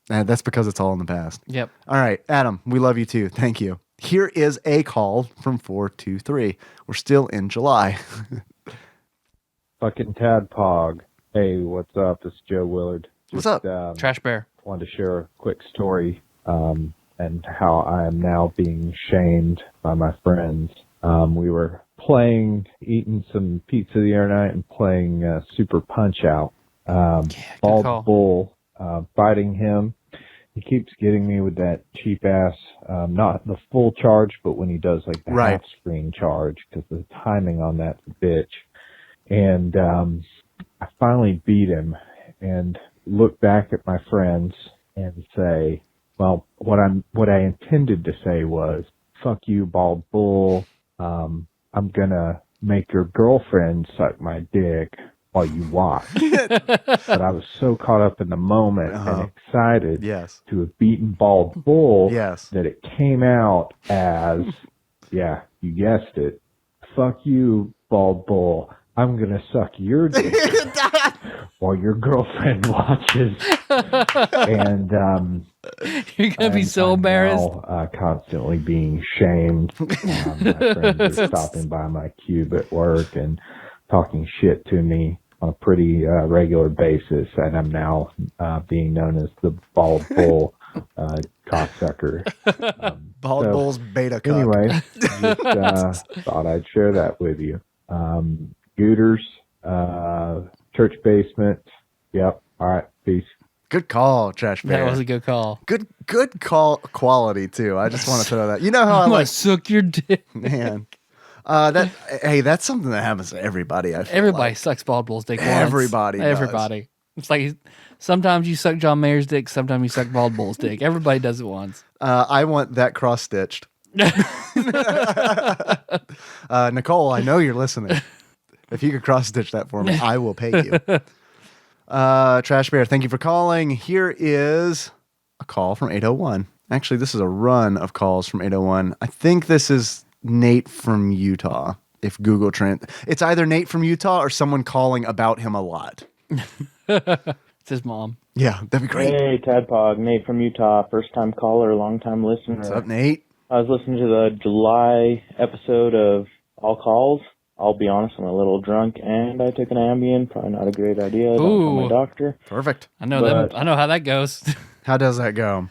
that's because it's all in the past. Yep. All right, Adam, we love you too. Thank you. Here is a call from 423. We're still in July. Fucking Tadpog. Hey, what's up? This is Joe Willard. What's up? Trash Bear. Wanted to share a quick story. And how I am now being shamed by my friends. We were eating some pizza the other night and playing Super Punch Out. Bald Bull, fighting him. He keeps getting me with that cheap ass, not the full charge, but when he does like the half screen charge, because the timing on that's a bitch. And I finally beat him and look back at my friends and say, well, what I intended to say was, fuck you, Bald Bull. I'm gonna make your girlfriend suck my dick while you watch. But I was so caught up in the moment and excited to have beaten Bald Bull that it came out as, yeah, you guessed it, fuck you, Bald Bull. I'm gonna suck your dick while your girlfriend watches. And you're gonna be so embarrassed. Now, constantly being shamed. My friends are stopping by my cube at work and talking shit to me on a pretty regular basis, and I'm now being known as the Bald Bull cocksucker. Bald Bull's beta cock. Anyway, just thought I'd share that with you. Gooters, church basement. Yep. All right. Peace. Good call, Trash Bear. That was a good call. Good call quality too. I just want to throw that. You know how I I'm gonna like suck your dick. man. That's something that happens to everybody. I feel Everybody like. sucks Bald Bull's dick. Everybody Once. does. Everybody. It's like sometimes you suck John Mayer's dick, sometimes you suck Bald Bull's dick. Everybody does it once. I want that cross stitched. Nicole, I know you're listening. If you could cross stitch that for me, I will pay you. Trash Bear, thank you for calling. Here is a call from 801. Actually, this is a run of calls from 801. I think this is Nate from Utah. If Google Trend, it's either Nate from Utah or someone calling about him a lot. It's his mom. Yeah, that'd be great. Hey, Tadpog, Nate from Utah, first-time caller, long-time listener. What's up, Nate? I was listening to the July episode of All Calls. I'll be honest, I'm a little drunk, and I took an Ambien. Probably not a great idea. Don't tell my doctor. Perfect. I know how that goes. How does that go?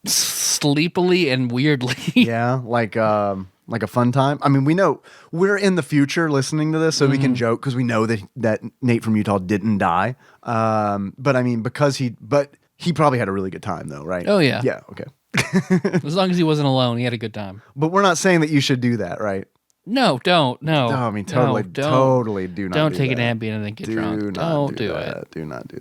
Sleepily and weirdly. Yeah, like a fun time. I mean, we know we're in the future listening to this, so we can joke because we know that Nate from Utah didn't die. But I mean, he probably had a really good time though, right? Oh yeah. Yeah. Okay. As long as he wasn't alone, he had a good time. But we're not saying that you should do that, right? No, don't. No. No, I mean, totally, No, don't. totally do not. Don't do take that. an Ambien and then get drunk. Don't do it. Do not do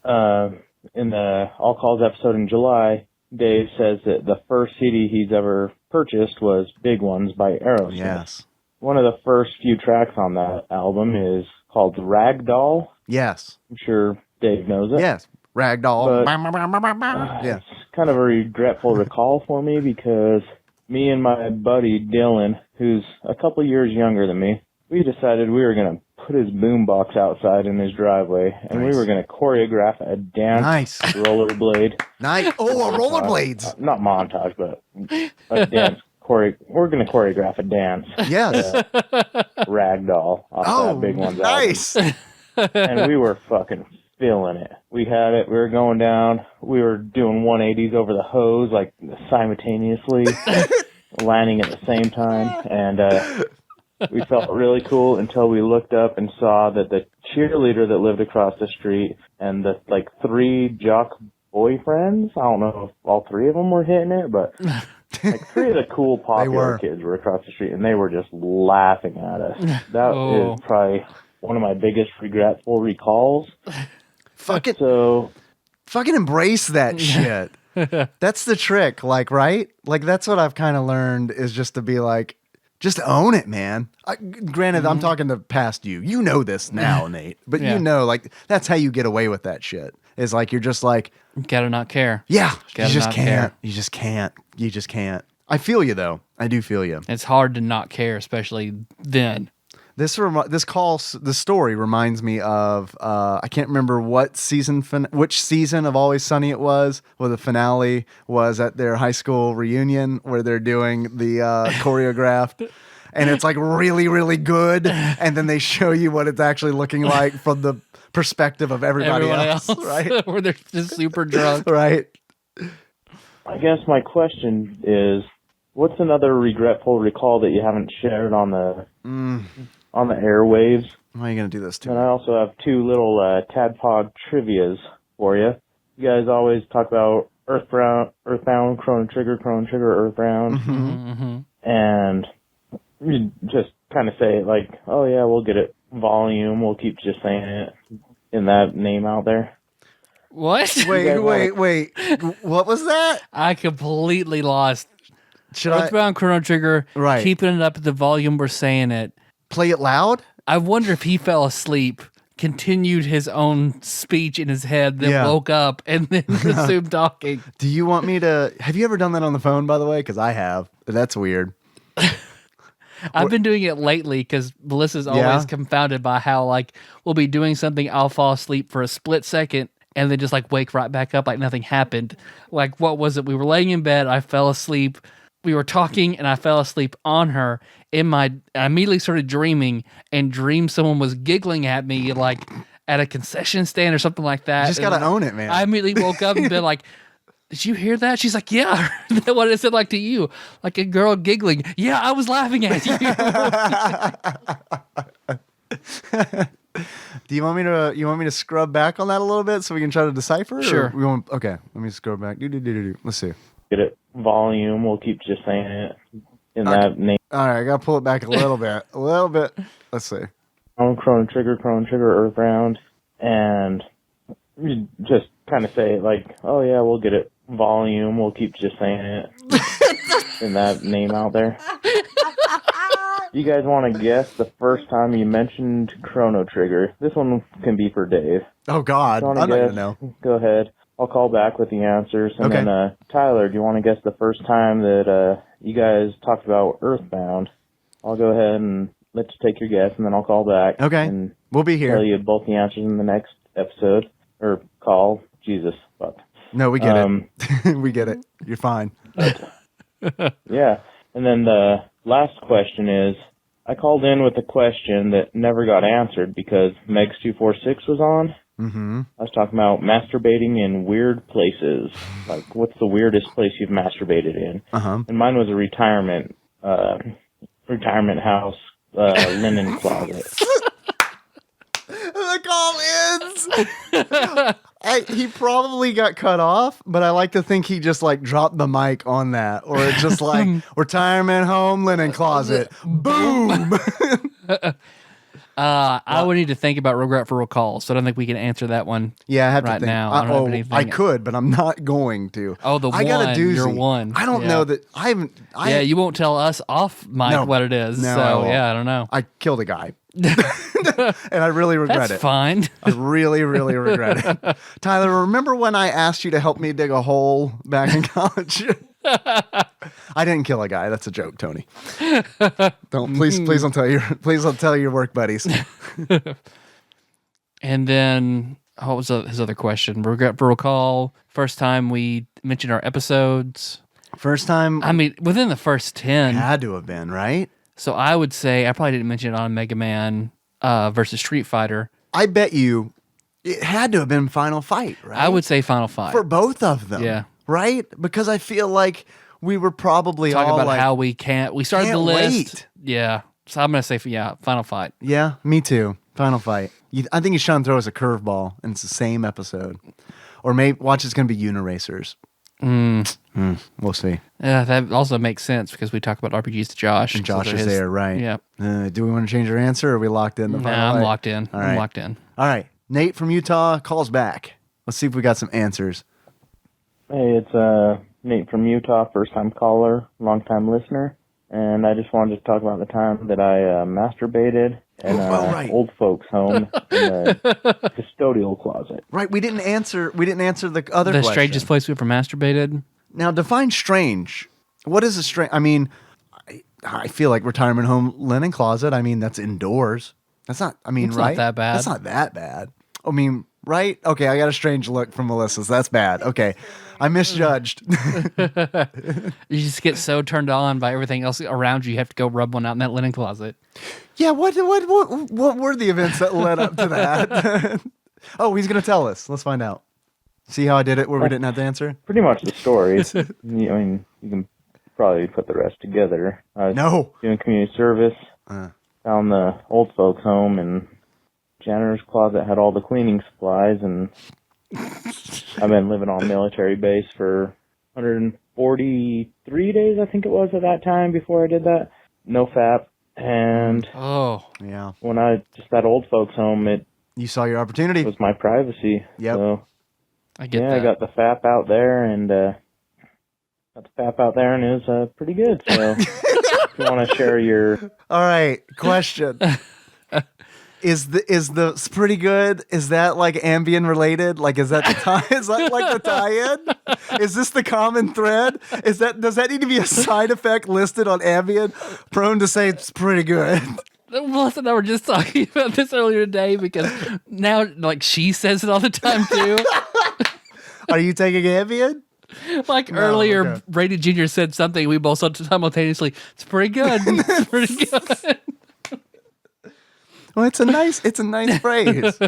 that. In the All Calls episode in July, Dave says that the first CD he's ever purchased was Big Ones by Aerosmith. Yes. One of the first few tracks on that album is called Ragdoll. Yes. I'm sure Dave knows it. Yes. Ragdoll. Yeah. It's kind of a regretful recall for me because me and my buddy Dylan, who's a couple years younger than me, we decided we were going to put his boombox outside in his driveway, and we were going to choreograph a dance rollerblade. Nice. Oh, a rollerblades. Not montage, but a dance. We're going to choreograph a dance. Yes. Ragdoll off that Big One's nice. album. And we were fucking feeling it. We had it. We were going down. We were doing 180s over the hose, like simultaneously, landing at the same time. And we felt really cool until we looked up and saw that the cheerleader that lived across the street and the like 3 jock boyfriends, I don't know if all 3 of them were hitting it, but like 3 of the cool popular kids were across the street, and they were just laughing at us. That is probably one of my biggest regretful recalls. Fucking embrace that shit. That's the trick, like, right? Like, that's what I've kind of learned is just to be like, just own it, man. Granted, I'm talking to past you. You know this now, Nate. But you know, like, that's how you get away with that shit. Is like, you're just like... Gotta not care. Yeah. Gotta you just not can't. care. You just can't. You just can't. I feel you, though. I do feel you. It's hard to not care, especially then. The story reminds me of I can't remember which season of Always Sunny it was, where the finale was at their high school reunion where they're doing the choreographed, and it's like really, really good, and then they show you what it's actually looking like from the perspective of everybody else, right? Where they're just super drunk, right? I guess my question is, what's another regretful recall that you haven't shared on the airwaves? Why are you going to do this to And me? I also have 2 little Tadpog trivias for you. You guys always talk about Earthbound, Chrono Trigger, Earthbound. Mm-hmm. And you just kind of say it like, oh yeah, we'll get it volume. We'll keep just saying it in that name out there. What? Wait. What was that? I completely lost. Earthbound Chrono Trigger, right? Keeping it up at the volume we're saying it. Play it loud? I wonder if he fell asleep, continued his own speech in his head, then woke up and then resumed talking. Do you want me to... Have you ever done that on the phone, by the way? Because I have. That's weird. I've been doing it lately because Melissa's always confounded by how, like, we'll be doing something, I'll fall asleep for a split second, and then just, like, wake right back up like nothing happened. Like, what was it? We were laying in bed, I fell asleep. We were talking, and I fell asleep on her. I immediately started dreaming, and dreamed someone was giggling at me, like, at a concession stand or something like that. You just got to own it, man. I immediately woke up and been like, did you hear that? She's like, yeah, I heard that. What it said like to you, like a girl giggling. Yeah, I was laughing at you. Do you want me to scrub back on that a little bit so we can try to decipher? Sure. Okay, let me scrub back. Let's see. Get it. Volume. We'll keep just saying it in that name. All right, I got to pull it back a little bit. A little bit. Let's see. Chrono Trigger, Earthbound, and you just kind of say it like, oh yeah, we'll get it. Volume. We'll keep just saying it in that name out there. You guys want to guess the first time you mentioned Chrono Trigger? This one can be for Dave. Oh, God. I'm not going to know. Go ahead. I'll call back with the answers. And Okay. then, Tyler, do you want to guess the first time that you guys talked about Earthbound? I'll go ahead and let you take your guess, and then I'll call back. Okay. And we'll be here. Tell you both the answers in the next episode. Or call. Jesus. Fuck. No, we get it. We get it. You're fine. Yeah. And then the last question is, I called in with a question that never got answered because Megs246 was on. Mm-hmm. I was talking about masturbating in weird places. Like, what's the weirdest place you've masturbated in? Uh-huh. And mine was a retirement house, linen closet. The call ends. He probably got cut off, but I like to think he just like dropped the mic on that, or it's just like retirement home, linen closet, boom. I would need to think about regret for recall, so I don't think we can answer that one. Yeah, I have right to think. now. I don't have anything. I could, but I'm not going to. Oh, I got a doozy. You're one. I don't know that I haven't. Yeah, you won't tell us off mic what it is. No, so yeah, I don't know. I killed a guy. And I really regret That's it. fine. I really, really regret it. Tyler, remember when I asked you to help me dig a hole back in college? I didn't kill a guy. That's a joke, Tony. Please don't tell your work buddies. And then what was his other question? Regret for recall. First time we mentioned our episodes. First time. I mean, within the first 10. Had to have been, right? So I would say I probably didn't mention it on Mega Man versus Street Fighter. I bet you it had to have been Final Fight, right? I would say Final Fight. For both of them. Yeah. Right? Because I feel like we were probably Talk all about like, how we started the list. Wait. Yeah. So I'm going to say, Final Fight. Yeah, me too. Final Fight. I think he's trying to throw us a curveball, and it's the same episode. Or maybe, watch, it's going to be Uniracers. We'll see. Yeah, that also makes sense because we talk about RPGs to Josh. And Josh is there, right? Yeah. Do we want to change our answer, or are we locked in? I'm locked in. All I'm right. locked in. All right. Nate from Utah calls back. Let's see if we got some answers. Hey, it's Nate from Utah, first-time caller, long-time listener. And I just wanted to talk about the time that I masturbated in an old folks' home in the custodial closet. Right, we didn't answer the other The question. strangest place we ever masturbated? Now, define strange. What is a strange? I mean, I feel like retirement home linen closet. I mean, that's indoors. That's not, I mean, It's right? not that bad. That's not that bad. I mean, right? Okay, I got a strange look from Melissa's. That's bad. Okay, I misjudged. You just get so turned on by everything else around you, you have to go rub one out in that linen closet. Yeah, what were the events that led up to that? Oh, he's going to tell us. Let's find out. See how I did it where we didn't have to answer? Pretty much the story. I mean, you can probably put the rest together. I was doing community service, found the old folks' home, and janitor's closet had all the cleaning supplies, and I've been living on military base for 143 days, I think it was at that time before I did that. No FAP. And yeah, when that old folks' home, you saw your opportunity. It was my privacy. Yep. So, I get that. I got the FAP out there, and it was pretty good. So, if you want to share your... All right, question. Is the pretty good? Is that like Ambien related? Like, is that the tie? Is that like the tie-in? Is this the common thread? Does that need to be a side effect listed on Ambien? Prone to say it's pretty good. Melissa and I were just talking about this earlier today because now, like, she says it all the time too. Are you taking Ambien? Like earlier, Brady Jr. said something. We both said simultaneously, "It's pretty good. It's pretty good." Well, it's a nice phrase.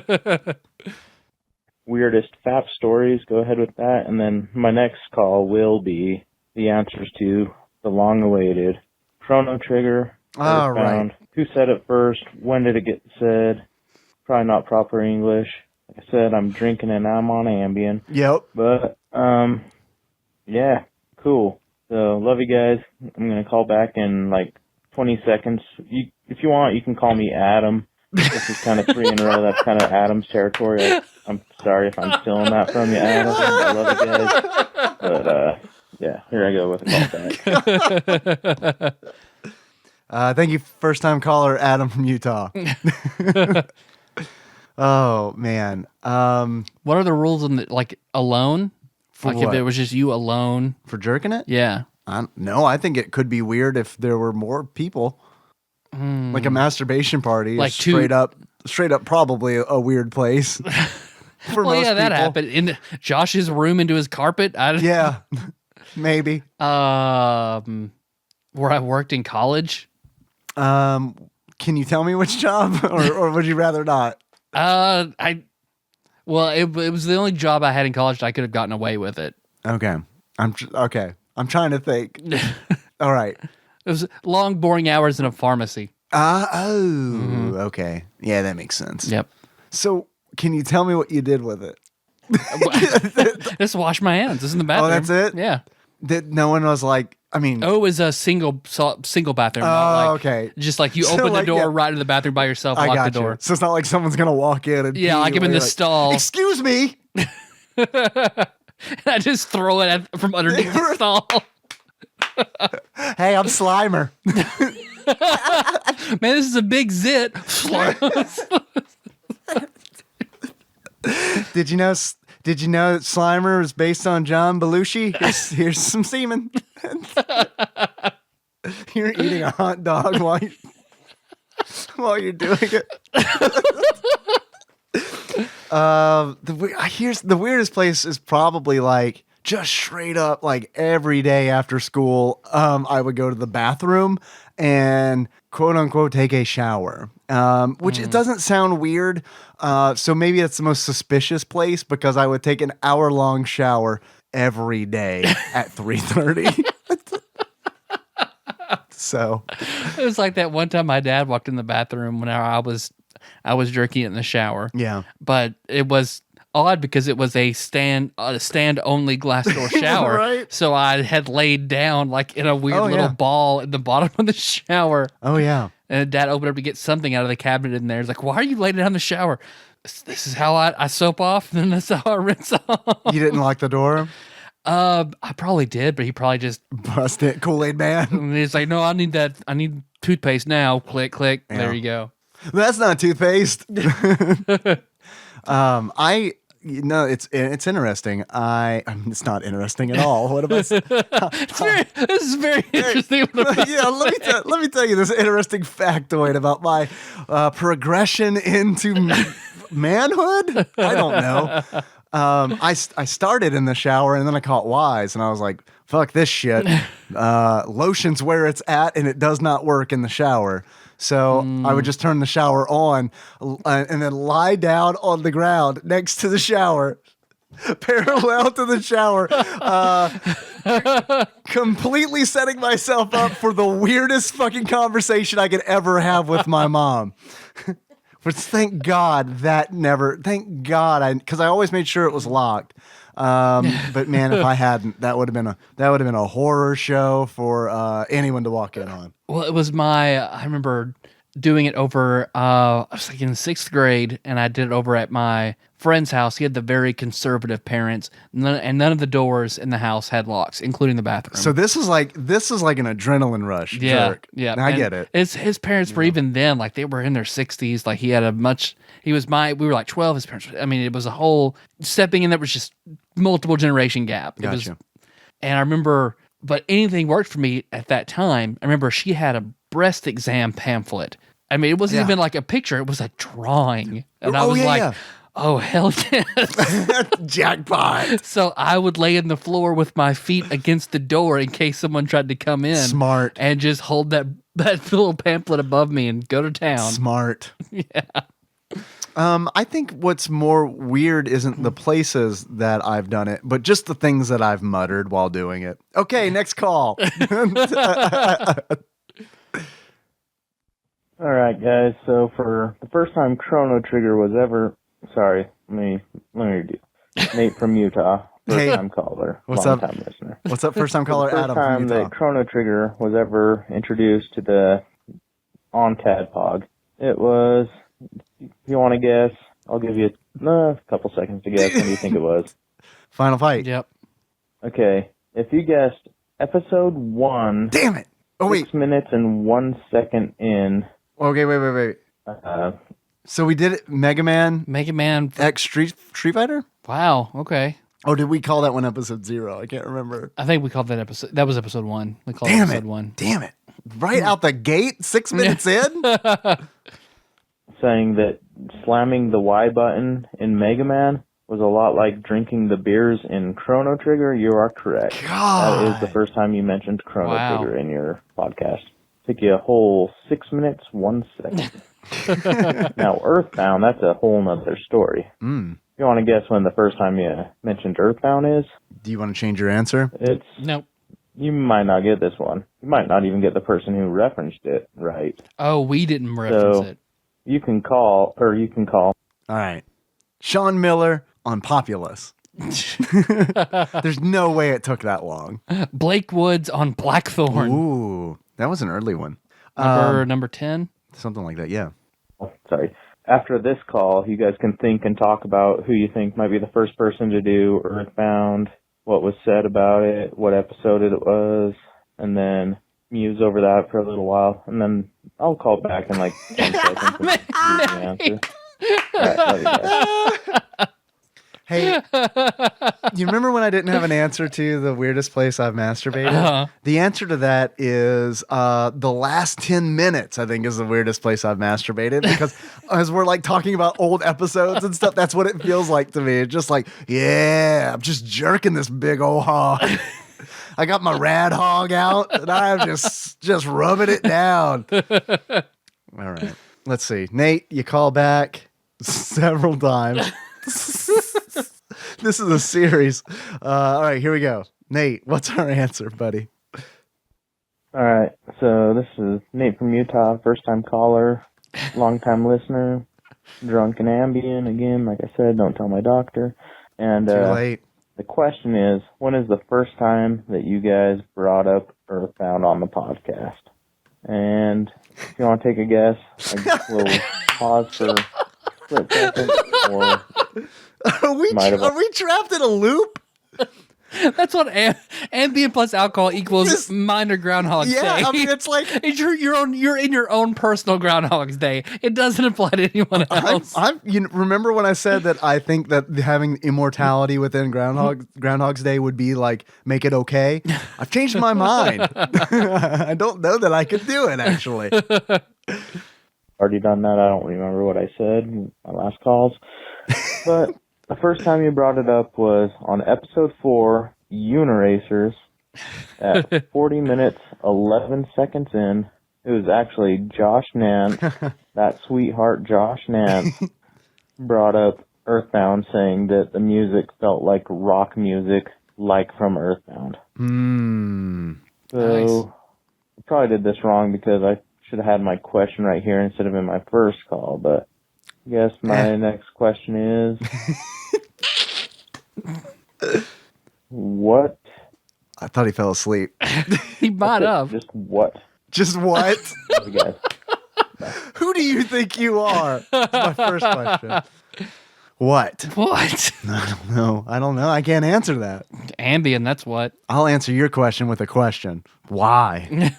Weirdest FAP stories, go ahead with that. And then my next call will be the answers to the long-awaited Chrono Trigger. All right. Who said it first? When did it get said? probably not proper English. Like I said, I'm drinking and I'm on Ambien. Yep. But, yeah, cool. So, love you guys. I'm going to call back in like 20 seconds. If you want, you can call me Adam. This is kind of 3 in a row. That's kind of Adam's territory. I'm sorry if I'm stealing that from you, Adam. I love you guys. But, yeah, here I go with a call back. Thank you, first-time caller Adam from Utah. Oh, man. What are the rules on the, like, alone? For like what? if it was just you alone? For jerking it? Yeah. No, I think it could be weird if there were more people. Like a masturbation party. Like is straight up, probably a weird place. For well, most yeah, that people. happened in Josh's room into his carpet. Yeah, maybe. Where I worked in college. Can you tell me which job, or would you rather not? It was the only job I had in college that I could have gotten away with it. Okay, I'm trying to think. All right. It was long, boring hours in a pharmacy. Okay. Yeah, that makes sense. Yep. So, can you tell me what you did with it? Just wash my hands. This is in the bathroom. Oh, that's it? Yeah. That no one was like, I mean. Oh, it was a single bathroom. Oh, okay. Just like you So, open the like, door yeah. right into the bathroom by yourself, lock the door. So it's not like someone's going to walk in and Yeah, like I'm in the stall. Excuse me. I just throw it from underneath the stall. Hey, I'm Slimer. Man, this is a big zit. Did you know that Slimer is based on John Belushi? Here's some semen. You're eating a hot dog while you're doing it. The weirdest place is probably like just straight up like every day after school. I would go to the bathroom and quote unquote take a shower, which it doesn't sound weird. So maybe it's the most suspicious place because I would take an hour-long shower every day at 3:30. So it was like that one time my dad walked in the bathroom when I was jerking it in the shower. Yeah. But it was odd because it was a stand only glass door shower. Right. So I had laid down like in a weird little ball at the bottom of the shower. Oh yeah. And Dad opened up to get something out of the cabinet in there. He's like, "Why are you laying down in the shower?" This is how I soap off, and then that's how I rinse off. You didn't lock the door? I probably did, but he probably just bust it. Kool-Aid man. And he's like, "No, I need that. I need toothpaste now." Click, click. Yeah. There you go. That's not toothpaste. It's interesting. It's not interesting at all. What about? This is very interesting. Yeah, let me tell you this interesting factoid about my progression into manhood. I don't know. I started in the shower and then I caught wise and I was like, "Fuck this shit." Lotion's where it's at, and it does not work in the shower. So I would just turn the shower on and then lie down on the ground next to the shower, parallel to the shower, completely setting myself up for the weirdest fucking conversation I could ever have with my mom. Which thank God, because I always made sure it was locked. But man, if I hadn't, that would have been a horror show for anyone to walk in on. Well, it was I remember doing it over, I was like in 6th grade, and I did it over at my friend's house. He had the very conservative parents, and none of the doors in the house had locks, including the bathroom. So this is like an adrenaline rush. Yeah, jerk. yeah. I get it. His parents were even then, like they were in their 60s. Like we were like 12. His parents, it was a whole stepping in that was just multiple generation gap. Gotcha. And I remember, but anything worked for me at that time. I remember she had a breast exam pamphlet. It wasn't even like a picture; it was a drawing, and I was "Oh hell yes, jackpot!" So I would lay in the floor with my feet against the door in case someone tried to come in. Smart, and just hold that little pamphlet above me and go to town. Smart, yeah. I think what's more weird isn't the places that I've done it, but just the things that I've muttered while doing it. Okay, next call. All right. right, guys. So for the first time Chrono Trigger was ever... Sorry, let me redo. Nate from Utah, first-time caller, What's long-time listener. What's up, first-time caller Adam from Utah. The first time that Chrono Trigger was ever introduced to the on Tadpog, it was, if you want to guess, I'll give you a couple seconds to guess. When do you think it was? Final Fight. Yep. Okay, if you guessed episode 1... Damn it! Oh, 6 minutes and 1 second in... Okay, wait. So we did it, Mega Man X Street Fighter? Wow, okay. Oh, did we call that one episode 0? I can't remember. I think we called that episode. That was episode 1. We called it episode 1. Damn it. Right out the gate, 6 minutes in? Saying that slamming the Y button in Mega Man was a lot like drinking the beers in Chrono Trigger. You are correct. God. That is the first time you mentioned Chrono Wow. Trigger in your podcast. Took you a whole 6 minutes, 1 second. Now, Earthbound, that's a whole nother story. If you want to guess when the first time you mentioned Earthbound is? Do you want to change your answer? Nope. You might not get this one. You might not even get the person who referenced it right. Oh, we didn't reference it. You can call. All right. Sean Miller on Populous. There's no way it took that long. Blake Woods on Blackthorn. Ooh, that was an early one. Number 10? Something like that, yeah. Oh, sorry. After this call, you guys can think and talk about who you think might be the first person to do Earthbound, what was said about it, what episode it was, and then muse over that for a little while, and then I'll call back in like 10 seconds and give you the answer. All right, love you guys. Hey, you remember when I didn't have an answer to the weirdest place I've masturbated? Uh-huh. The answer to that is the last 10 minutes, I think, is the weirdest place I've masturbated. Because as we're like talking about old episodes and stuff, that's what it feels like to me. It's just like, yeah, I'm just jerking this big old hog. I got my rad hog out and I'm just rubbing it down. All right. Let's see. Nate, you call back several times. This is a series. All right, here we go. Nate, what's our answer, buddy? All right, so this is Nate from Utah, first-time caller, long-time listener, drunk and Ambien. Again, like I said, don't tell my doctor. And Too late. The question is, when is the first time that you guys brought up Earthbound on the podcast? And if you want to take a guess, I will pause for a split second, or Are we trapped in a loop? That's what Ambien plus alcohol equals minor Groundhog's Day. Yeah, I mean, it's like you're in your own personal Groundhog's Day. It doesn't apply to anyone else. Remember when I said that I think that having immortality within Groundhog's Day would be like make it okay? I've changed my mind. I don't know that I could do it actually. Already done that. I don't remember what I said in my last calls, but. The first time you brought it up was on episode 4, Uniracers, at 40 minutes, 11 seconds in. It was actually Josh Nance, that sweetheart Josh Nance, brought up Earthbound, saying that the music felt like rock music, like from Earthbound. So, nice. I probably did this wrong because I should have had my question right here instead of in my first call, but I guess my next question is... What? I thought he fell asleep. He might have. Just what? Just what? Love you guys. Who do you think you are? That's my first question. What? What? I don't know. I can't answer that. Ambien, that's what. I'll answer your question with a question. Why?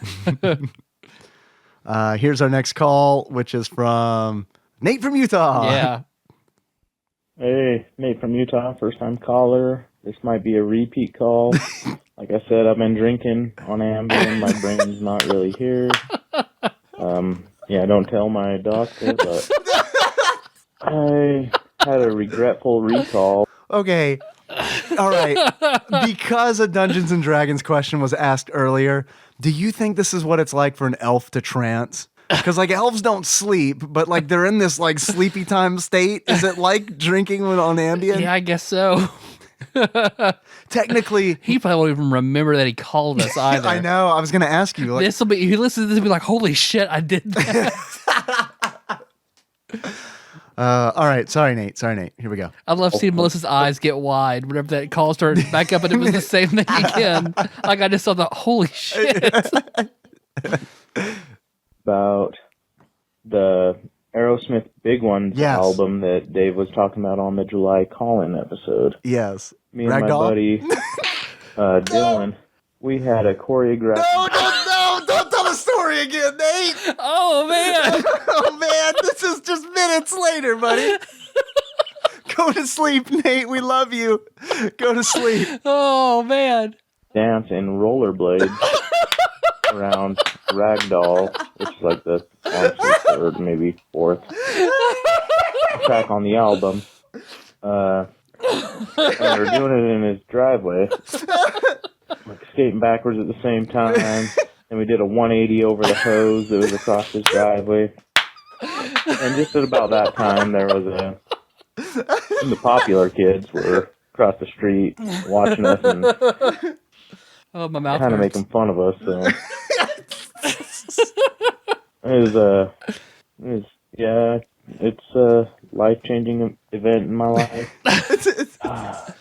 Here's our next call, which is from Nate from Utah. Yeah. Hey, Nate from Utah, first-time caller. This might be a repeat call. Like I said, I've been drinking on Ambien. My brain's not really here. Yeah, don't tell my doctor, but I had a regretful recall. Okay. All right. Because a Dungeons and Dragons question was asked earlier, do you think this is what it's like for an elf to trance? Because like elves don't sleep, but like they're in this like sleepy time state. Is it like drinking on Ambien? Yeah, I guess so. Technically, he probably won't even remember that he called us either. I know. I was going to ask you. Like, He listens to this and be like, "Holy shit, I did that." All right. Sorry, Nate. Here we go. I love seeing Melissa's eyes get wide whenever that call started back up and it was the same thing again. Like I just saw the holy shit. About the Aerosmith Big Ones Yes. album that Dave was talking about on the July call-in episode. Yes. Me and Ragdoll? my buddy Dylan, we had a choreographed. No, don't tell the story again, Nate. Oh, man. Oh, man, this is just minutes later, buddy. Go to sleep, Nate. We love you. Go to sleep. Oh, man. Dance in rollerblades around Ragdoll, which is like the honestly third, maybe fourth track on the album. And we were doing it in his driveway, like skating backwards at the same time. And we did a 180 over the hose that was across his driveway. And just at about that time, there was the popular kids were across the street watching us and oh, my mouth kind of hurts. making fun of us. So it's a life-changing event in my life.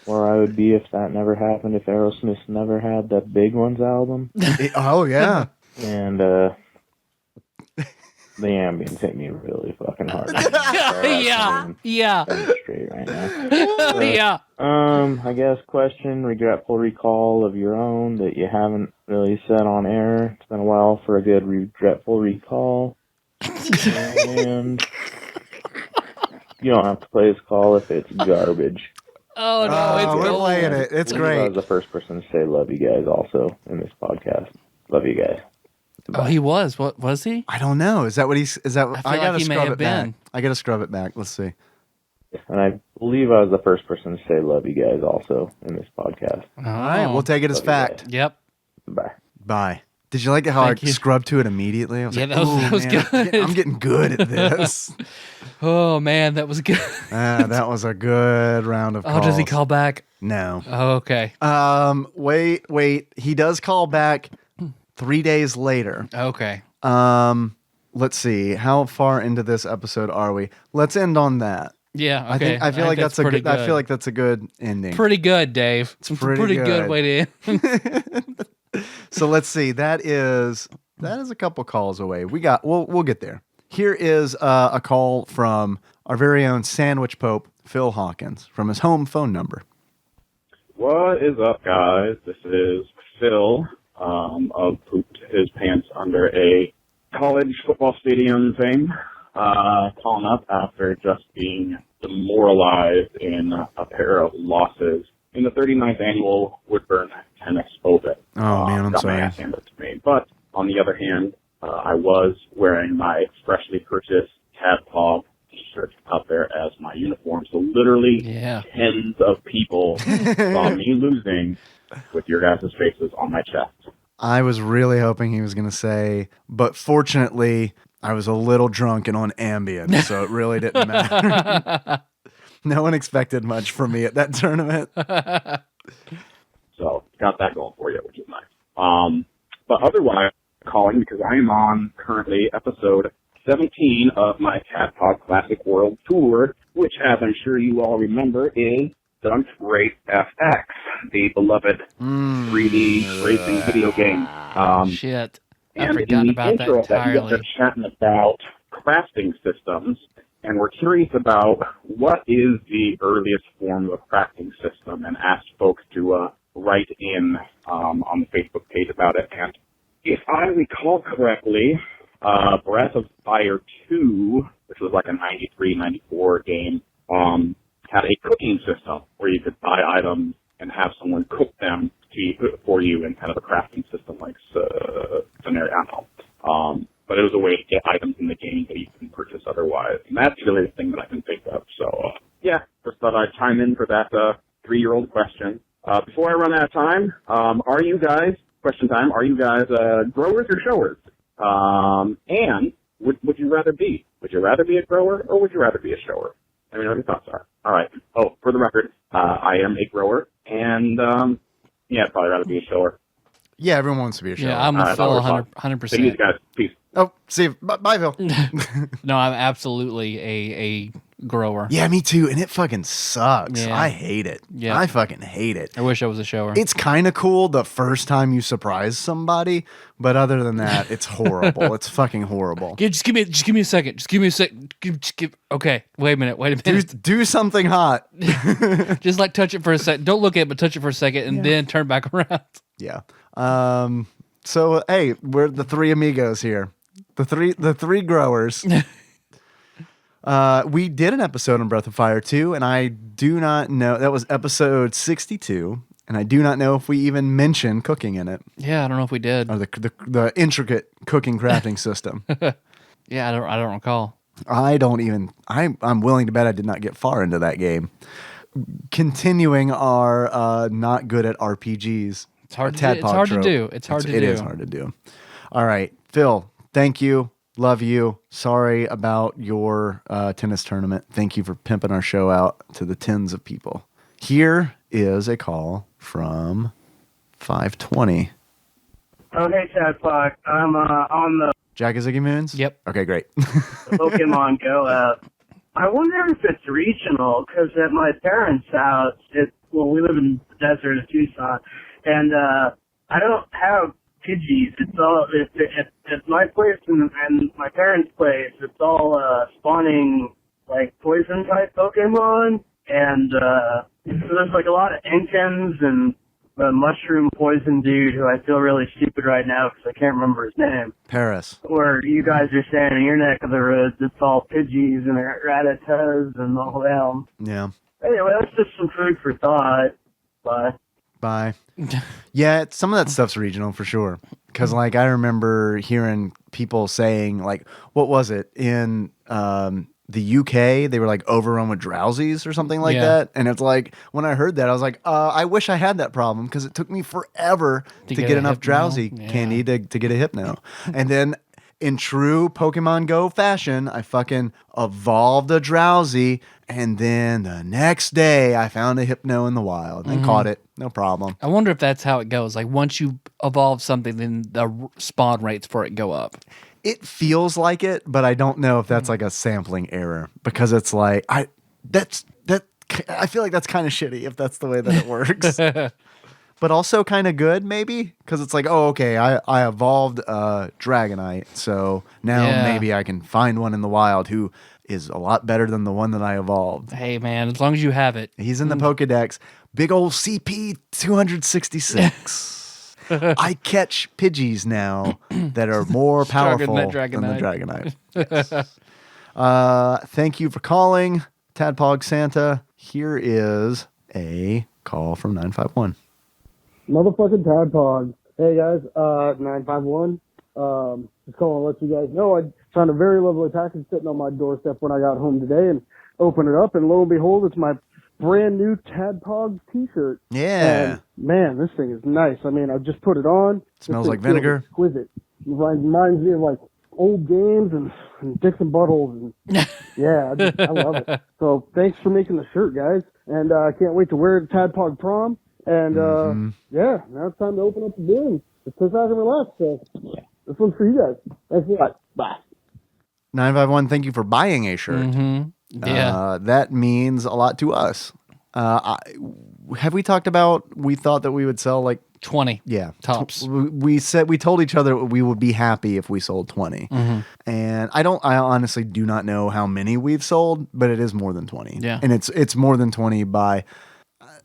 Where I would be if that never happened, if Aerosmith never had that Big Ones album. Oh, yeah. And the ambience hit me really fucking hard. Yeah. Straight right now. Yeah. I guess question, regretful recall of your own that you haven't really said on air. It's been a while for a good regretful recall. And you don't have to play this call if it's garbage. Oh, no, it's we're gold. playing it. It's I great. was the first person to say love you guys also in this podcast. Love you guys. Oh, he was. What was he? I don't know. Is that what he's? Is that? I feel I gotta like he may scrub have it back. been. I gotta scrub it back. Let's see. And I believe I was the first person to say love you guys also in this podcast. All right, we'll take it as Love you fact. guys. Yep. Bye. Bye. Did you like how Thank I you. scrubbed to it immediately? I was Yeah, like, that was "Ooh, good." I'm getting good at this. Oh, man, that was good. That was a good round of calls. Oh, does he call back? No. Oh, okay. Wait. He does call back 3 days later. Okay. Let's see. How far into this episode are we? Let's end on that. Yeah, okay. I feel like that's a pretty good. I feel like that's a good ending. pretty good, Dave. It's a pretty pretty good. good way to end. So let's see. That is a couple calls away. We'll get there. Here is a call from our very own Sandwich Pope, Phil Hawkins, from his home phone number. What is up, guys? This is Phil of Pooped His Pants Under a College Football Stadium thing. Calling up after just being demoralized in a pair of losses in the 39th annual Woodburn Tennis Open. Oh, man, I'm got sorry. my ass handed to me. But on the other hand, I was wearing my freshly purchased Tadpog t-shirt out there as my uniform. So literally tens of people saw me losing with your guys' faces on my chest. I was really hoping he was going to say, but fortunately, I was a little drunk and on Ambien, so it really didn't matter. No one expected much from me at that tournament. So got that going for you, which is nice. But otherwise, calling because I am on currently episode 17 of my Tadpog Classic World Tour, which, as I'm sure you all remember, is Stunt Race FX, the beloved 3D racing video game. Shit. I And forgot in the about that intro of that, you guys entirely. are chatting about crafting systems, and we're curious about what is the earliest form of crafting system, and asked folks to write in on the Facebook page about it. And if I recall correctly, Breath of Fire 2, which was like a 93, 94 game, had a cooking system where you could buy items and have someone cook them for you in kind of a crafting system like scenario. I don't know. But it was a way to get items in the game that you couldn't purchase otherwise. And that's really the thing that I can think of. So, yeah, just thought I'd chime in for that 3-year-old question. Before I run out of time, are you guys growers or showers? And would you rather be? Would you rather be a grower or would you rather be a shower? Let me know what your thoughts are. All right. Oh, for the record, I am a grower, and I'd probably rather be a shower. Yeah, everyone wants to be a shower. Yeah, I'm with Phil 100%. Thank you guys. Peace. Oh, see you. Bye, Phil. No, I'm absolutely a grower. Yeah, me too. And it fucking sucks. Yeah. I hate it. Yeah. I fucking hate it. I wish I was a shower. It's kind of cool the first time you surprise somebody, but other than that, it's horrible. It's fucking horrible. Just give me a second. Just give me a second. Okay, wait a minute. Do something hot. Just like touch it for a second. Don't look at it, but touch it for a second, and then turn back around. Yeah. So hey, we're the three amigos here. The three growers. We did an episode on Breath of Fire 2, and I do not know. That was episode 62, and I do not know if we even mentioned cooking in it. Yeah, I don't know if we did. Or the intricate cooking crafting system. Yeah, I don't recall. I don't even. I'm willing to bet I did not get far into that game. Continuing our not good at RPGs. It's hard to do. It's hard to do. It is hard to do. All right, Phil. Thank you. Love you. Sorry about your tennis tournament. Thank you for pimping our show out to the tens of people. Here is a call from 520. Oh, hey, Tadpog. I'm on the Jack Ziggy Moons? Yep. Okay, great. Pokemon Go app. I wonder if it's regional, because at my parents' house, we live in the desert of Tucson, and I don't have Pidgeys. It's all at my place and my parents' place. It's all spawning like poison type Pokemon, and so there's like a lot of Inkens and the mushroom poison dude who I feel really stupid right now because I can't remember his name. Paris. Where you guys are saying in your neck of the woods, it's all Pidgeys and Rattatas and all them. Yeah. Anyway, that's just some food for thought. Bye. Yeah, some of that stuff's regional for sure. Because like I remember hearing people saying like, what was it in the UK? They were like overrun with drowsies or something like that. And it's like when I heard that, I was like, I wish I had that problem because it took me forever to get enough drowsy candy to get a Hypno. And then in true Pokemon Go fashion, I fucking evolved a drowsy, and then the next day I found a Hypno in the wild and caught it. No problem. I wonder if that's how it goes. Like once you evolve something, then the spawn rates for it go up. It feels like it, but I don't know if that's like a sampling error because it's like I feel like that's kind of shitty if that's the way that it works. But also kind of good, maybe, because it's like, oh, okay, I evolved Dragonite, so now maybe I can find one in the wild who is a lot better than the one that I evolved. Hey, man, as long as you have it. He's in the Pokedex. Big old CP 266. I catch Pidgeys now that are more powerful than the Dragonite. Yes. Thank you for calling, Tadpog Santa. Here is a call from 951. Motherfucking Tadpog. Hey guys, 951. Just calling to let you guys know I found a very lovely package sitting on my doorstep when I got home today and opened it up, and lo and behold, it's my brand new Tadpog t-shirt. Yeah. And, man, this thing is nice. I mean, I just put it on. Smells like vinegar. Exquisite. It reminds me of like old games and Dixon Buttholes. And, yeah, I love it. So thanks for making the shirt, guys. And I can't wait to wear it at Tadpog Prom. And yeah, now it's time to open up the bin. Just sit back and relax. So this one's for you guys. Thanks a lot. Bye. 951, thank you for buying a shirt. Yeah. That means a lot to us. Have we talked about, we thought that we would sell like 20 tops. We told each other we would be happy if we sold 20. And I honestly do not know how many we've sold, but it is more than 20. Yeah. And it's more than 20 by,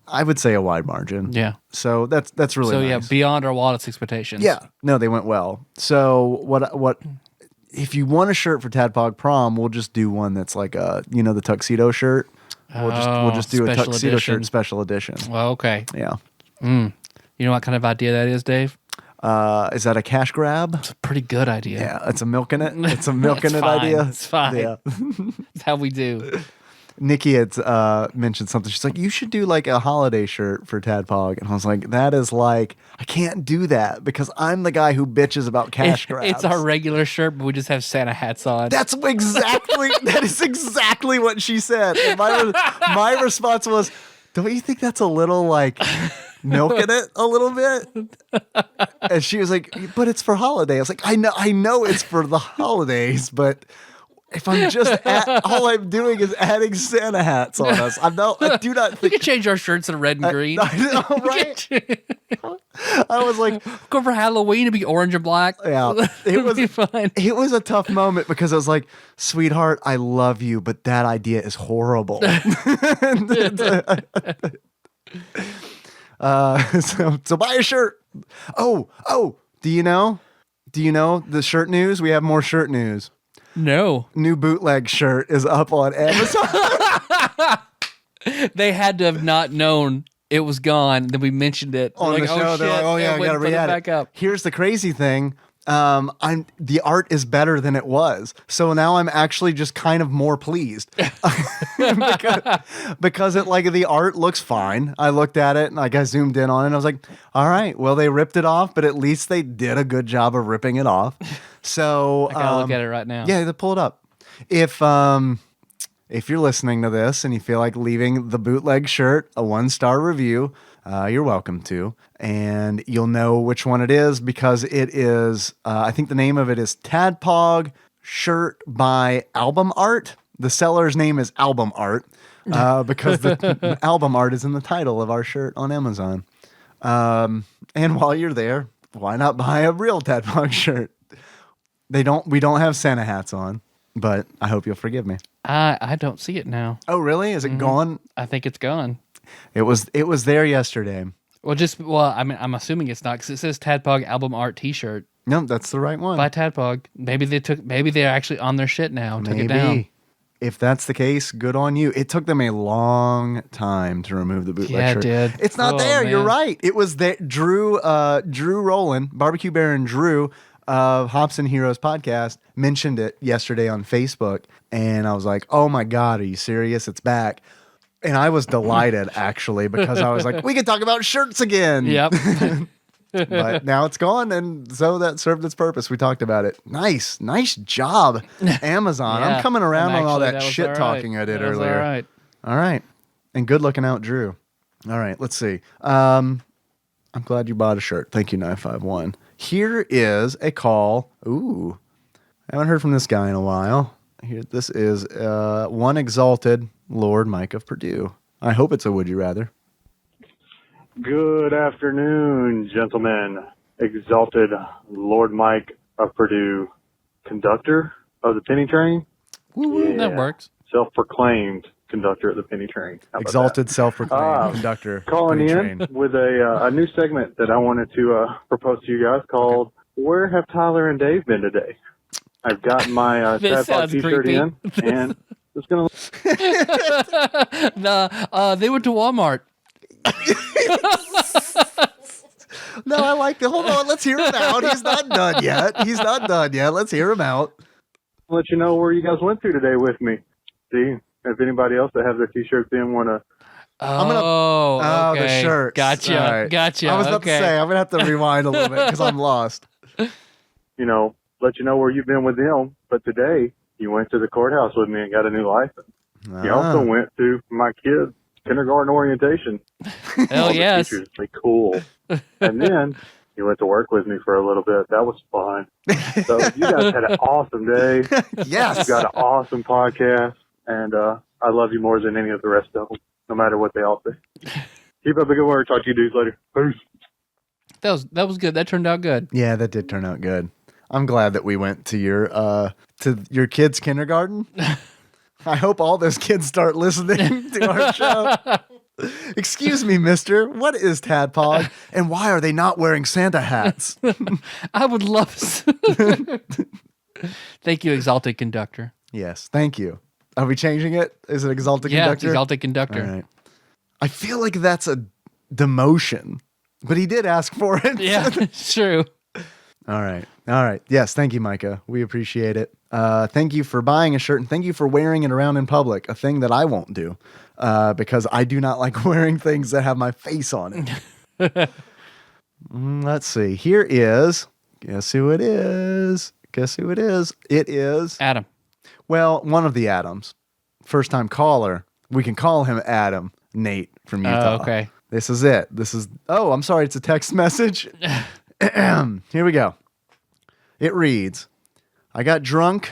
I would say, a wide margin. Yeah. So that's really nice. Yeah, beyond our wildest expectations. Yeah. No, they went well. So what if you want a shirt for Tadpog Prom, we'll just do one that's like the tuxedo shirt. We'll just do a tuxedo shirt special edition. Well, okay. Yeah. You know what kind of idea that is, Dave? Is that a cash grab? It's a pretty good idea. Yeah, it's a milk in it. It's a milk in it idea. It's fine. Yeah. It's how we do. Nikki had mentioned something. She's like, you should do like a holiday shirt for Tadpog. And I was like, that is like, I can't do that because I'm the guy who bitches about cash grabs. It's our regular shirt, but we just have Santa hats on. That is exactly what she said. And my response was, don't you think that's a little like milking it a little bit? And she was like, but it's for holiday. I was like, I know it's for the holidays, but if I'm just all I'm doing is adding Santa hats on us. I do not think we could change our shirts to red and green. I know, right? I was like, go for Halloween to be orange and black. Yeah, it was be fun. It was a tough moment because I was like, sweetheart, I love you, but that idea is horrible. So buy a shirt. Oh, do you know the shirt news? We have more shirt news. No. New bootleg shirt is up on Amazon. They had to have not known it was gone. Then we mentioned it on the show. They're like, oh yeah, I gotta re-add it back up. Here's the crazy thing. The art is better than it was. So now I'm actually just kind of more pleased because it like the art looks fine. I looked at it and like I zoomed in on it and I was like, all right, well, they ripped it off, but at least they did a good job of ripping it off. So I gotta look at it right now. Yeah, pull it up. If you're listening to this and you feel like leaving the bootleg shirt a 1-star review, you're welcome to. And you'll know which one it is because it is, I think the name of it is Tadpog Shirt by Album Art. The seller's name is Album Art because the album art is in the title of our shirt on Amazon. And while you're there, why not buy a real Tadpog shirt? We don't have Santa hats on, but I hope you'll forgive me. I don't see it now. Oh, really? Is it gone? I think it's gone. It was there yesterday. I'm assuming it's not because it says Tadpog album art T-shirt. No, that's the right one. By Tadpog. Maybe they're actually on their shit now and took it down. If that's the case, good on you. It took them a long time to remove the bootleg shirt. Yeah, it did. It's not there. Man. You're right. It was there. Drew Rowland, Barbecue Baron Drew of Hops and Heroes podcast mentioned it yesterday on Facebook, and I was like, "Oh my God, are you serious? It's back!" And I was delighted actually because I was like, "We can talk about shirts again." Yep. But now it's gone, and so that served its purpose. We talked about it. Nice job, Amazon. I'm coming around on all that shit talking I did earlier. All right, and good looking out, Drew. All right, let's see. I'm glad you bought a shirt. Thank you, 951. Here is a call. Ooh, I haven't heard from this guy in a while. Here, this is one exalted Lord Mike of Purdue. I hope it's a would you rather. Good afternoon, gentlemen. Exalted Lord Mike of Purdue, conductor of the penny train. Yeah. That works. Self-proclaimed conductor of the penny train. Exalted, self-proclaimed conductor. Calling in with a new segment that I wanted to propose to you guys called "Where Have Tyler and Dave Been Today?" I've gotten my Tadpog t-shirt in, and it's gonna. They went to Walmart. No, I like the. Hold on, let's hear him out. He's not done yet. Let's hear him out. I'll let you know where you guys went to today with me. See if anybody else that has their t-shirts in want to. Oh, the shirts. Gotcha. Right. I was about to say I'm gonna have to rewind a little bit because I'm lost. Let you know where you've been with them. But today you went to the courthouse with me and got a new license. You also went to my kids' kindergarten orientation. Hell yes. The teachers, they cool. And then you went to work with me for a little bit. That was fun. So you guys had an awesome day. Yes. You got an awesome podcast. And I love you more than any of the rest of them, no matter what they all say. Keep up the good work. Talk to you dudes later. Peace. That was good. That turned out good. Yeah, that did turn out good. I'm glad that we went to your kids' kindergarten. I hope all those kids start listening to our show. Excuse me, mister. What is Tadpog? And why are they not wearing Santa hats? I would love Thank you, Exalted Conductor. Yes, thank you. Are we changing it? Is it Exalted Conductor? Yeah, it's Exalted Conductor. All right. I feel like that's a demotion, but he did ask for it. Yeah, it's true. All right. Yes, thank you, Micah. We appreciate it. Thank you for buying a shirt, and thank you for wearing it around in public, a thing that I won't do because I do not like wearing things that have my face on it. Let's see. Here is, guess who it is? It is Adam. Well, one of the Adams. First-time caller. We can call him Adam. Nate from Utah. Okay. This is it. I'm sorry, it's a text message. Here we go. It reads, I got drunk